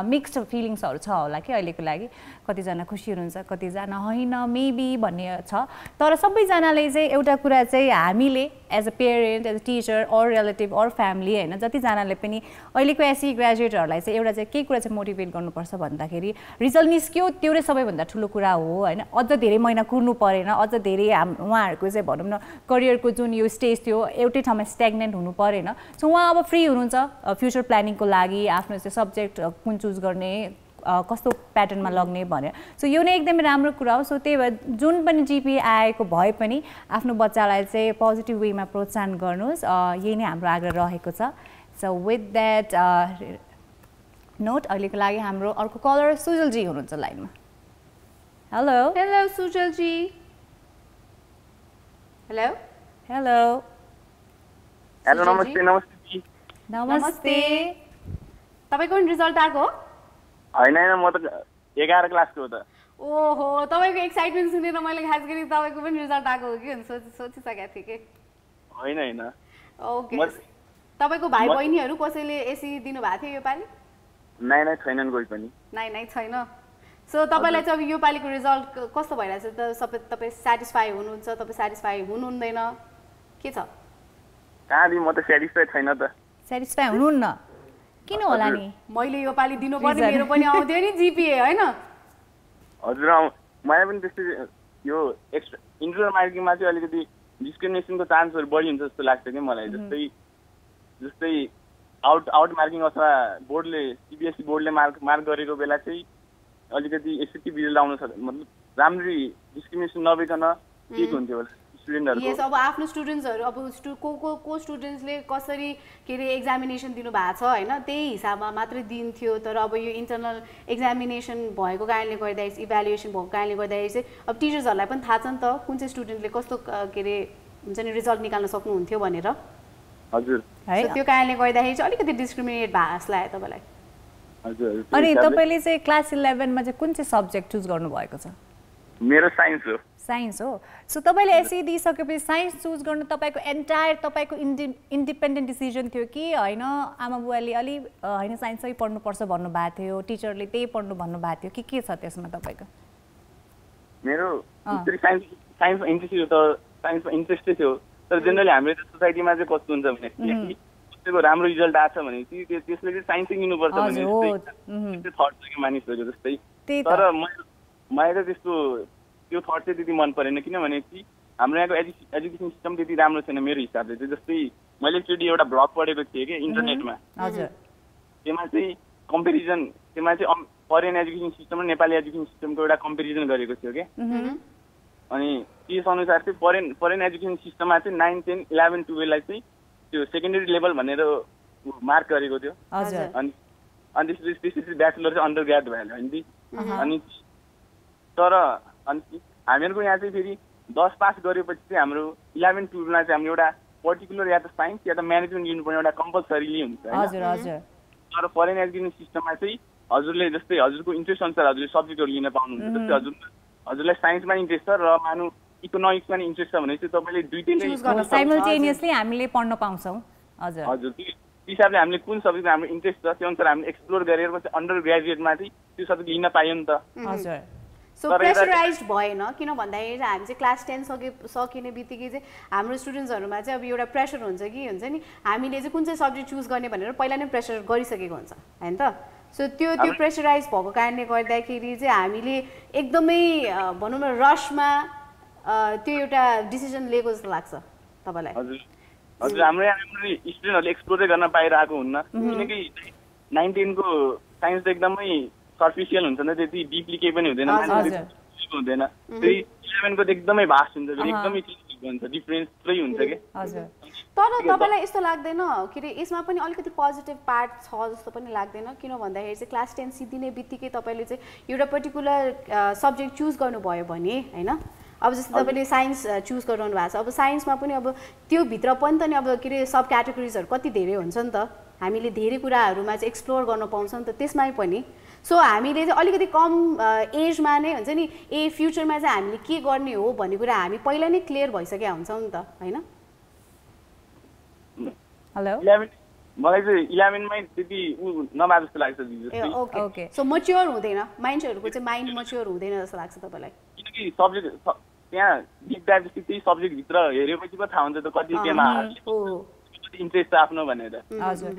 Speaker 2: मिक्स्ड फिलिङ्सहरू छ होला कि अहिलेको लागि। कतिजना खुसी हुनुहुन्छ, कतिजना होइन मेबी भन्ने छ। तर सबैजनाले चाहिँ एउटा कुरा चाहिँ हामीले as a parent, as a teacher or relative or family होइन जतिजनाले पनि अहिलेको एसई ग्रेजुएटहरूलाई चाहिँ एउटा चाहिँ केही कुरा चाहिँ मोटिभेट गर्नुपर्छ भन्दाखेरि रिजल्ट निस्क्यो त्यो नै सबैभन्दा ठुलो कुरा हो होइन। अझ धेरै महिना कुर्नु परेन, अझ धेरै उहाँहरूको चाहिँ भनौँ न करियरको जुन यो स्टेज थियो एउटै ठाउँमा स्ट्याग्नेन्ट हुनु परेन। सो उहाँ अब फ्री हुनुहुन्छ फ्युचर प्लानिङको लागि, आफ्नो चाहिँ सब्जेक्ट कुन चुज गर्ने, कस्तो प्याटर्नमा लग्ने भनेर। सो यो नै एकदमै राम्रो कुरा हो। सो त्यही भएर जुन पनि जिपिए आएको भए पनि आफ्नो बच्चालाई चाहिँ पोजिटिभ वेमा प्रोत्साहन गर्नुहोस्, यही नै हाम्रो आग्रह रहेको छ। सो विथ द्याट नोट अहिलेको लागि हाम्रो अर्को कलर सुजलजी हुनुहुन्छ लाइनमा। Hello
Speaker 1: hello Sujalji. Hello
Speaker 2: hello
Speaker 4: hello नमस्ते। नमस्ते
Speaker 2: नमस्ते।
Speaker 1: तपाईँको पनि रिजल्ट आएको?
Speaker 4: होइन होइन, म त 11 क्लासको हो त।
Speaker 1: ओहो, तपाईँको एक्साइटमेन्ट सुनेर मैले खास गरी तपाईँको पनि रिजल्ट आएको हो कि सोचिसकेको थिएँ कि।
Speaker 4: होइन होइन,
Speaker 1: ओके, तपाईको भाइ बहिनीहरू कसैले एसी दिनु भएको थियो यो पालि?
Speaker 7: नै छैनन् कोही पनि।
Speaker 1: नै छैन। सो तपाईलाई चाहिँ अब यो पालिको रिजल्ट कस्तो भइरहेछ त? सबै तपाईँ सेटिस्फाई हुनुहुन्छ, तपाईँ सेटिस्फाई हुनुहुँदैन, के छ?
Speaker 7: कहाँदेखि म त सेटिस्फाई छैन त।
Speaker 2: सेटिस्फाई हुनुहुन्न किन होला नि?
Speaker 1: मैले यो पालि दिनुपर्ने मेरो पनि आउँथ्यो नि जिपिए हैन?
Speaker 7: हजुर मलाई पनि त्यस्तै यो एक्स्ट्रा इन्टरनल मार्किङमा चाहिँ अलिकति डिस्क्रिमिनेसनको चान्सहरू बढी हुन्छ जस्तो लाग्छ कि मलाई। जस्तै आउट मार्किङ अथवा बोर्डले सीबीएसई बोर्डले मार्क गरेको बेला चाहिँ अलिकति इफेक्टिभ रिजल्ट आउन सक्छ, मतलब राम्ररी डिस्क्रिमिनेसन नभइकन ठिक हुन्थ्यो होला स्टुडेन्टहरुको।
Speaker 1: यस, अब आफ्नो स्टुडेन्ट्सहरु अब को स्टुडेन्ट्सले कसरी के रे एक्जामिनेसन दिनु भएको छ हैन, त्यही हिसाबमा मात्रै दिन्थ्यो। तर अब यो इन्टरनल एक्जामिनेसन भएको कारणले गर्दाखेरि, इभ्यालुएसन भएको कारणले गर्दाखेरि चाहिँ अब टिचर्सहरुलाई पनि थाहा छ नि त कुन चाहिँ स्टुडेन्टले कस्तो के रे हुन्छ नि रिजल्ट निकाल्न सक्नुहुन्थ्यो भनेर।
Speaker 7: हजुर,
Speaker 1: त्यो कारणले गर्दाखेरि चाहिँ अलिकति डिस्क्रिमिनेट भएको जस्तो लाग्यो तपाईलाई।
Speaker 7: हजुर।
Speaker 2: अनि तपाईले चाहिँ क्लास 11 मा चाहिँ कुन चाहिँ सब्जेक्ट चुज गर्नु भएको छ?
Speaker 7: मेरो साइन्स हो।
Speaker 2: साइन्स हो। सो तपाईले एसई दिइसकेपछि साइन्स चुज गर्नु तपाईको एन्टायर तपाईको इन्डिपेन्डेन्ट डिसिजन थियो कि हैन आमा बुवाले अलि हैन साइन्सै पढ्नु पर्छ भन्नु भएको थियो, टिचरले त्यही पढ्नु भन्नु भएको थियो कि के छ त्यसमा तपाईको?
Speaker 7: मेरो साइन्समा इन्ट्रेस्ट थियो, तर साइन्समा इन्ट्रेस्टै थियो। तर जेनरली हाम्रो सोसाइटीमा चाहिँ कस्तो हुन्छ भने कसैको राम्रो रिजल्ट आछ भने चाहिँ त्यसले चाहिँ साइन्सै लिनुपर्छ भन्ने जस्तै थट छ कि मानिसहरूको जस्तै। तर मलाई त त्यस्तो त्यो थट चाहिँ त्यति मन परेन, किनभने चाहिँ हाम्रो यहाँको एजुकेसन सिस्टम त्यति राम्रो छैन मेरो हिसाबले चाहिँ। जस्तै मैले एकचोटि एउटा ब्लग पढेको थिएँ कि इन्टरनेटमा, त्यसमा चाहिँ कम्पेरिजन, त्यसमा चाहिँ फरेन एजुकेसन सिस्टम र नेपाली एजुकेसन सिस्टमको एउटा कम्पेरिजन गरेको थियो कि। अनि त्यस अनुसार चाहिँ फरेन एजुकेसन सिस्टममा चाहिँ 9, 10, 11, 12लाई चाहिँ त्यो सेकेन्डरी लेभल भनेर मार्क गरेको थियो। अनि त्यसपछि ब्याचलर चाहिँ अन्डर ग्रेड भयो होइन। अनि तर अनि हामीहरूको यहाँ चाहिँ फेरि 10 पास गरेपछि चाहिँ हाम्रो 11, 12मा चाहिँ हाम्रो एउटा पर्टिकुलर या त साइन्स या त म्यानेजमेन्ट लिनुपर्ने एउटा कम्पलसरीली हुन्छ। तर फरेन एजुकेसन सिस्टममा चाहिँ हजुरले जस्तै हजुरको इन्ट्रेस्ट अनुसार हजुरले सब्जेक्टहरू लिन पाउनुहुन्छ। जस्तै हजुरलाई साइन्समा इन्ट्रेस्ट छ र मानु इकोनोमिक्समा नि इन्ट्रेस्ट छ भने चाहिँ तपाईँले दुईटैले
Speaker 2: साइमल्टेनियसली हामीले पढ्न पाउँछौँ। हजुर
Speaker 7: हजुर, त्यो हिसाबले हामीले कुन सब्जेक्टमा हाम्रो इन्ट्रेस्ट छ त्यो अनुसार हामीले एक्सप्लोर गरेर चाहिँ अन्डर ग्रेजुएटमा चाहिँ त्यो सब्जेक्ट लिन पाइयो नि त।
Speaker 2: हजुर।
Speaker 1: सो प्रेसराइज्ड भएन, किन भन्दाखेरि चाहिँ हामी चाहिँ क्लास 10 सकिने बित्तिकै चाहिँ हाम्रो स्टुडेन्ट्सहरूमा चाहिँ अब एउटा प्रेसर हुन्छ कि हुन्छ नि हामीले चाहिँ कुन चाहिँ सब्जेक्ट चुज गर्ने भनेर पहिला नै प्रेसर गरिसकेको हुन्छ होइन त। सो त्यो प्रेसराइज भएको कारणले गर्दाखेरि चाहिँ हामीले एकदमै भनौँ न रसमा त्यो एउटा डिसिजन लिएको जस्तो लाग्छ तपाईँलाई?
Speaker 7: हजुर, हाम्रो यहाँ स्टुडेन्टहरूले एक्सप्लोरै गर्न पाइरहेको हुन्न, किनकि 9, 10 को साइन्स त एकदमै सर्फिसियल हुन्छ नि, त्यति डिपली केही पनि हुँदैन, हुँदैन। 11 को त एकदमै भास्ट हुन्छ, एकदमै हुन्छ, डिफरेन्स पुरै हुन्छ कि।
Speaker 1: तर तपाईँलाई यस्तो लाग्दैन के अरे यसमा पनि अलिकति पोजिटिभ पार्ट छ जस्तो पनि लाग्दैन? किन भन्दाखेरि चाहिँ क्लास 10 सिद्धिने बित्तिकै तपाईँले चाहिँ एउटा पर्टिकुलर सब्जेक्ट चुज गर्नुभयो भने होइन, अब जस्तै तपाईँले साइन्स चुज गरिरहनु भएको छ, अब साइन्समा पनि अब त्यो भित्र पनि त नि अब के अरे सब क्याटेगोरिजहरू कति धेरै हुन्छ नि त, हामीले धेरै कुराहरूमा चाहिँ एक्सप्लोर गर्न पाउँछ नि त त्यसमै पनि। सो हामीले चाहिँ अलिकति कम एजमा नै हुन्छ नि फ्युचरमा चाहिँ हामीले के गर्ने हो भन्ने कुरा हामी पहिला नै क्लियर भइसकेका हुन्छौँ नि त होइन?
Speaker 2: हेलो,
Speaker 7: मलाई चाहिँ 11 मै त्यति नभए जस्तो लाग्छ।
Speaker 1: ओके, सो म्याच्योर हुँदैन, माइन्डहरूको चाहिँ माइन्ड म्याच्योर हुँदैन जस्तो लाग्छ तपाईँलाई?
Speaker 7: किनकि सब्जेक्ट त्यहाँ डिप डाइभ जस्तै त्यही सब्जेक्टभित्र हेरेपछि पो थाहा हुन्छ त कति केमा इन्ट्रेस्ट छ आफ्नो भनेर।
Speaker 2: हजुर।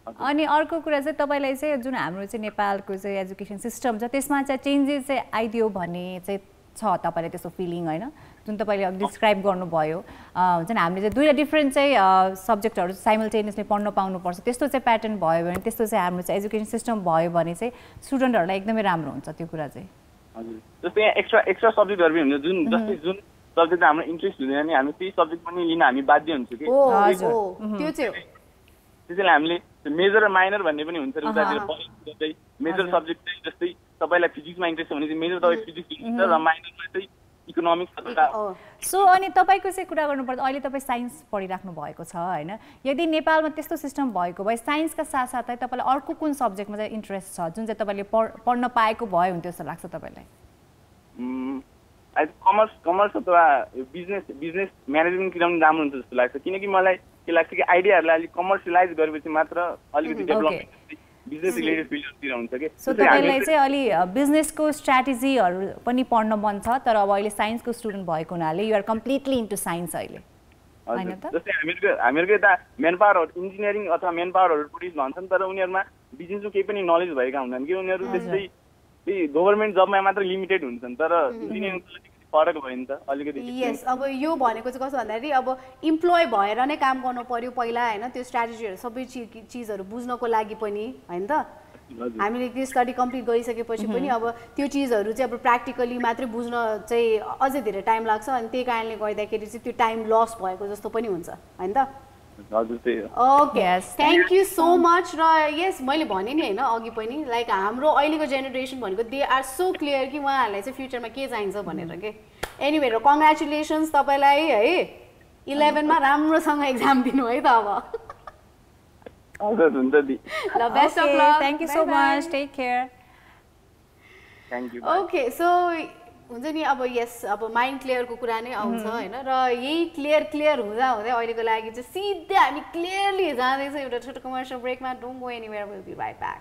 Speaker 2: अनि अर्को कुरा चाहिँ तपाईँलाई चाहिँ जुन हाम्रो चाहिँ नेपालको चाहिँ एजुकेसन सिस्टम छ त्यसमा चाहिँ चेन्जेस चाहिँ आइदियो भन्ने चाहिँ छ तपाईँलाई त्यस्तो फिलिङ होइन? जुन तपाईँले अघि डिस्क्राइब गर्नुभयो हुन्छ नि हामीले चाहिँ दुईवटा डिफ्रेन्ट चाहिँ सब्जेक्टहरू साइमल्टेनियसली पढ्न पाउनुपर्छ, त्यस्तो चाहिँ प्याटर्न भयो भने, त्यस्तो चाहिँ हाम्रो चाहिँ एजुकेसन सिस्टम भयो भने चाहिँ स्टुडेन्टहरूलाई एकदमै राम्रो हुन्छ त्यो कुरा चाहिँ।
Speaker 7: हजुर, जस्तै यहाँ एक्स्ट्रा सब्जेक्टहरू पनि हुन्छ जुन सब्जेक्ट हाम्रो इन्ट्रेस्ट हुँदैन नि हामी त्यही सब्जेक्ट पनि लिन हामी बाध्य हुन्छौँ कि। त्यसैले हामीले मेजर र माइनर भन्ने पनि हुन्छ उतातिर मेजर सब्जेक्ट चाहिँ जस्तै तपाईँलाई फिजिक्समा इन्ट्रेस्ट छ भने चाहिँ मेजर तपाईँ फिजिक्स लिनुहुन्छ र माइनरमा चाहिँ इकोनोमिक्स।
Speaker 2: सो अनि तपाईँको चाहिँ कुरा गर्नुपर्दा अहिले तपाईँ साइन्स पढिराख्नु भएको छ होइन, यदि नेपालमा त्यस्तो सिस्टम भएको भए साइन्सका साथसाथै तपाईँलाई अर्को कुन सब्जेक्टमा चाहिँ इन्ट्रेस्ट छ जुन चाहिँ तपाईँले पढ्न पाएको भयो हुन्थ्यो जस्तो लाग्छ तपाईँलाई?
Speaker 7: कमर्स अथवा बिजनेस म्यानेजमेन्ट किन राम्रो हुन्छ जस्तो लाग्छ, किनकि मलाई के लाग्छ कि आइडियाहरूलाई अलिक कमर्सियलाइज गरेपछि मात्र अलिकति डेभलपमेन्ट बिजनेस रिलेटेड फिल्डतिर हुन्छ कि।
Speaker 2: सो तपाईँलाई चाहिँ अलि बिजनेसको स्ट्राटेजीहरू पनि पढ्न मन छ, तर अब अहिले साइन्सको स्टुडेन्ट भएको हुनाले you are completely into science अहिले, हैन त?
Speaker 7: जस्तै हामीहरूको यता मेन पावरहरू इन्जिनियरिङ अथवा मेन पावरहरू टुरिस्ट भन्छन्, तर उनीहरूमा बिजनेसको केही पनि नलेज भएका हुँदैन कि उनीहरू त्यस्तै गभर्मेन्ट जबमा मात्र लिमिटेड हुन्छन्, तर इन्जिनियरिङ फरक भयो नि त अलिकति।
Speaker 1: यस, अब यो भनेको चाहिँ कस्तो भन्दाखेरि अब इम्प्लोय भएर नै काम गर्नु पर्यो पहिला, होइन? त्यो स्ट्राटेजीहरू सबै चिजहरू बुझ्नको लागि पनि, होइन त? हामीले त्यो स्टडी कम्प्लिट गरिसकेपछि पनि अब त्यो चिजहरू चाहिँ अब प्र्याक्टिकली मात्रै बुझ्न चाहिँ अझै धेरै टाइम लाग्छ, अनि त्यही कारणले गर्दाखेरि चाहिँ त्यो टाइम लस भएको जस्तो पनि हुन्छ, होइन त? Okay, thank you so much. र यस, मैले भने नि होइन अघि पनि, लाइक हाम्रो अहिलेको जेनेरेसन भनेको दे आर सो क्लियर कि उहाँहरूलाई चाहिँ फ्युचरमा के चाहिन्छ भनेर के। एनिवे, र कङ्ग्रेचुलेसन्स तपाईँलाई है, 11 मा राम्रोसँग एक्जाम दिनु है त अब।
Speaker 7: हुन्छ दि,
Speaker 1: ल best of luck,
Speaker 2: thank you so much, take care.
Speaker 7: Thank you.
Speaker 1: Okay, so हुन्छ नि अब यस, अब माइन्ड क्लियरको कुरा नै आउँछ, होइन? र यही क्लियर हुँदा हुँदै अहिलेको लागि चाहिँ सिधै हामी क्लियरली जाँदैछौँ एउटा छोटो कमर्सियल ब्रेकमा। Don't go anywhere, will be right back.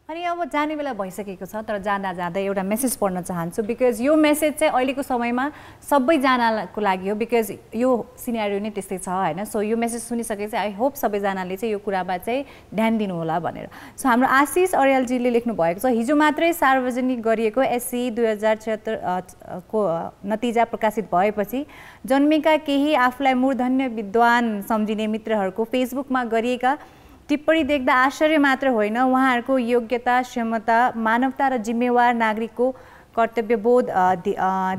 Speaker 2: अनि अब जाने बेला भइसकेको छ, तर जाँदा जाँदै एउटा मेसेज पढ्न चाहन्छु, बिकज यो मेसेज चाहिँ अहिलेको समयमा सबैजनाको लागि हो, बिकज यो सिनेरियो नै त्यस्तै छ, होइन? सो यो मेसेज सुनिसकेपछि आई होप सबैजनाले चाहिँ यो कुरामा चाहिँ ध्यान दिनु होला भनेर। सो हाम्रो आशिष अर्यालजीले लेख्नु भएको छ, हिजो मात्रै सार्वजनिक गरिएको एससी 2076 को नतिजा प्रकाशित भएपछि जन्मेका केही आफूलाई मूर्धन्य विद्वान सम्झिने मित्रहरूको फेसबुकमा गरिएका टिप्पणी देख्दा आश्चर्य मात्र होइन, उहाँहरूको योग्यता, क्षमता, मानवता र जिम्मेवार नागरिकको कर्तव्यबोध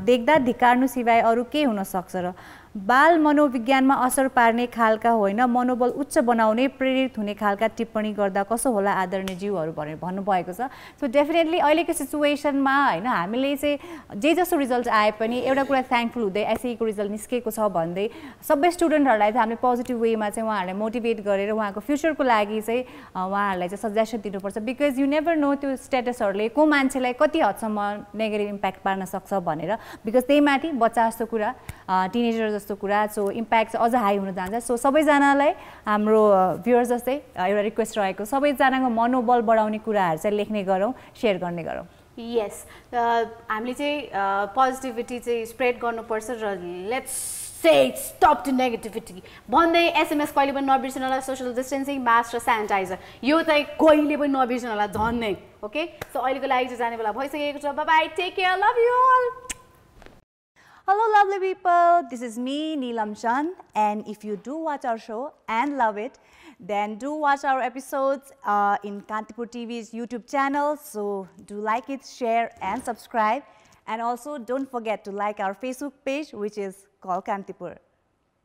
Speaker 2: देख्दा धिक्कार्नु सिवाय अरू के हुन सक्छ र? बाल मनोविज्ञानमा असर पार्ने खालका होइन, मनोबल उच्च बनाउने, प्रेरित हुने खालका टिप्पणी गर्दा कसो होला आदरणीय ज्यूहरू भनेर भन्नुभएको छ। सो डेफिनेटली अहिलेको सिचुएसनमा, होइन, हामीले चाहिँ जे जसो रिजल्ट आए पनि एउटा कुरा थ्याङ्कफुल हुँदै एसईको रिजल्ट निस्केको छ भन्दै सबै स्टुडेन्टहरूलाई चाहिँ हामीले पोजिटिभ वेमा चाहिँ उहाँहरूलाई मोटिभेट गरेर उहाँको फ्युचरको लागि चाहिँ उहाँहरूलाई चाहिँ सजेसन दिनुपर्छ, बिकज यु नेभर नो त्यो स्टेटसहरूले को मान्छेलाई कति हदसम्म नेगेटिभ इम्प्याक्ट पार्न सक्छ भनेर, बिकज त्यही माथि बच्चा जस्तो कुरा, टिनेजर जस्तो कुरा, सो इम्प्याक्ट चाहिँ अझ हाई हुन जान्छ। सो सबैजनालाई हाम्रो भ्युअर्स जस्तै एउटा रिक्वेस्ट रहेको, सबैजनाको मनोबल बढाउने कुराहरू चाहिँ लेख्ने गरौँ, सेयर गर्ने गरौँ।
Speaker 1: यस, हामीले चाहिँ पोजिटिभिटी चाहिँ स्प्रेड गर्नुपर्छ र let's say stop to negativity भन्दै एसएमएस कहिले पनि नबिर्सिनु होला, सोसियल डिस्टेन्सिङ, मास्क र सेनिटाइजर यो चाहिँ कहिले पनि नबिर्सिनु होला झन्नै। ओके, सो अहिलेको लागि चाहिँ जाने बेला भइसकेको छ। Bye bye, take care, love you all.
Speaker 2: Hello lovely people, this is me Neelam Chand, and if you do watch our show and love it, then do watch our episodes in Kantipur TV's YouTube channel. So do like it, share and subscribe, and also don't forget to like our Facebook page which is called Kantipur.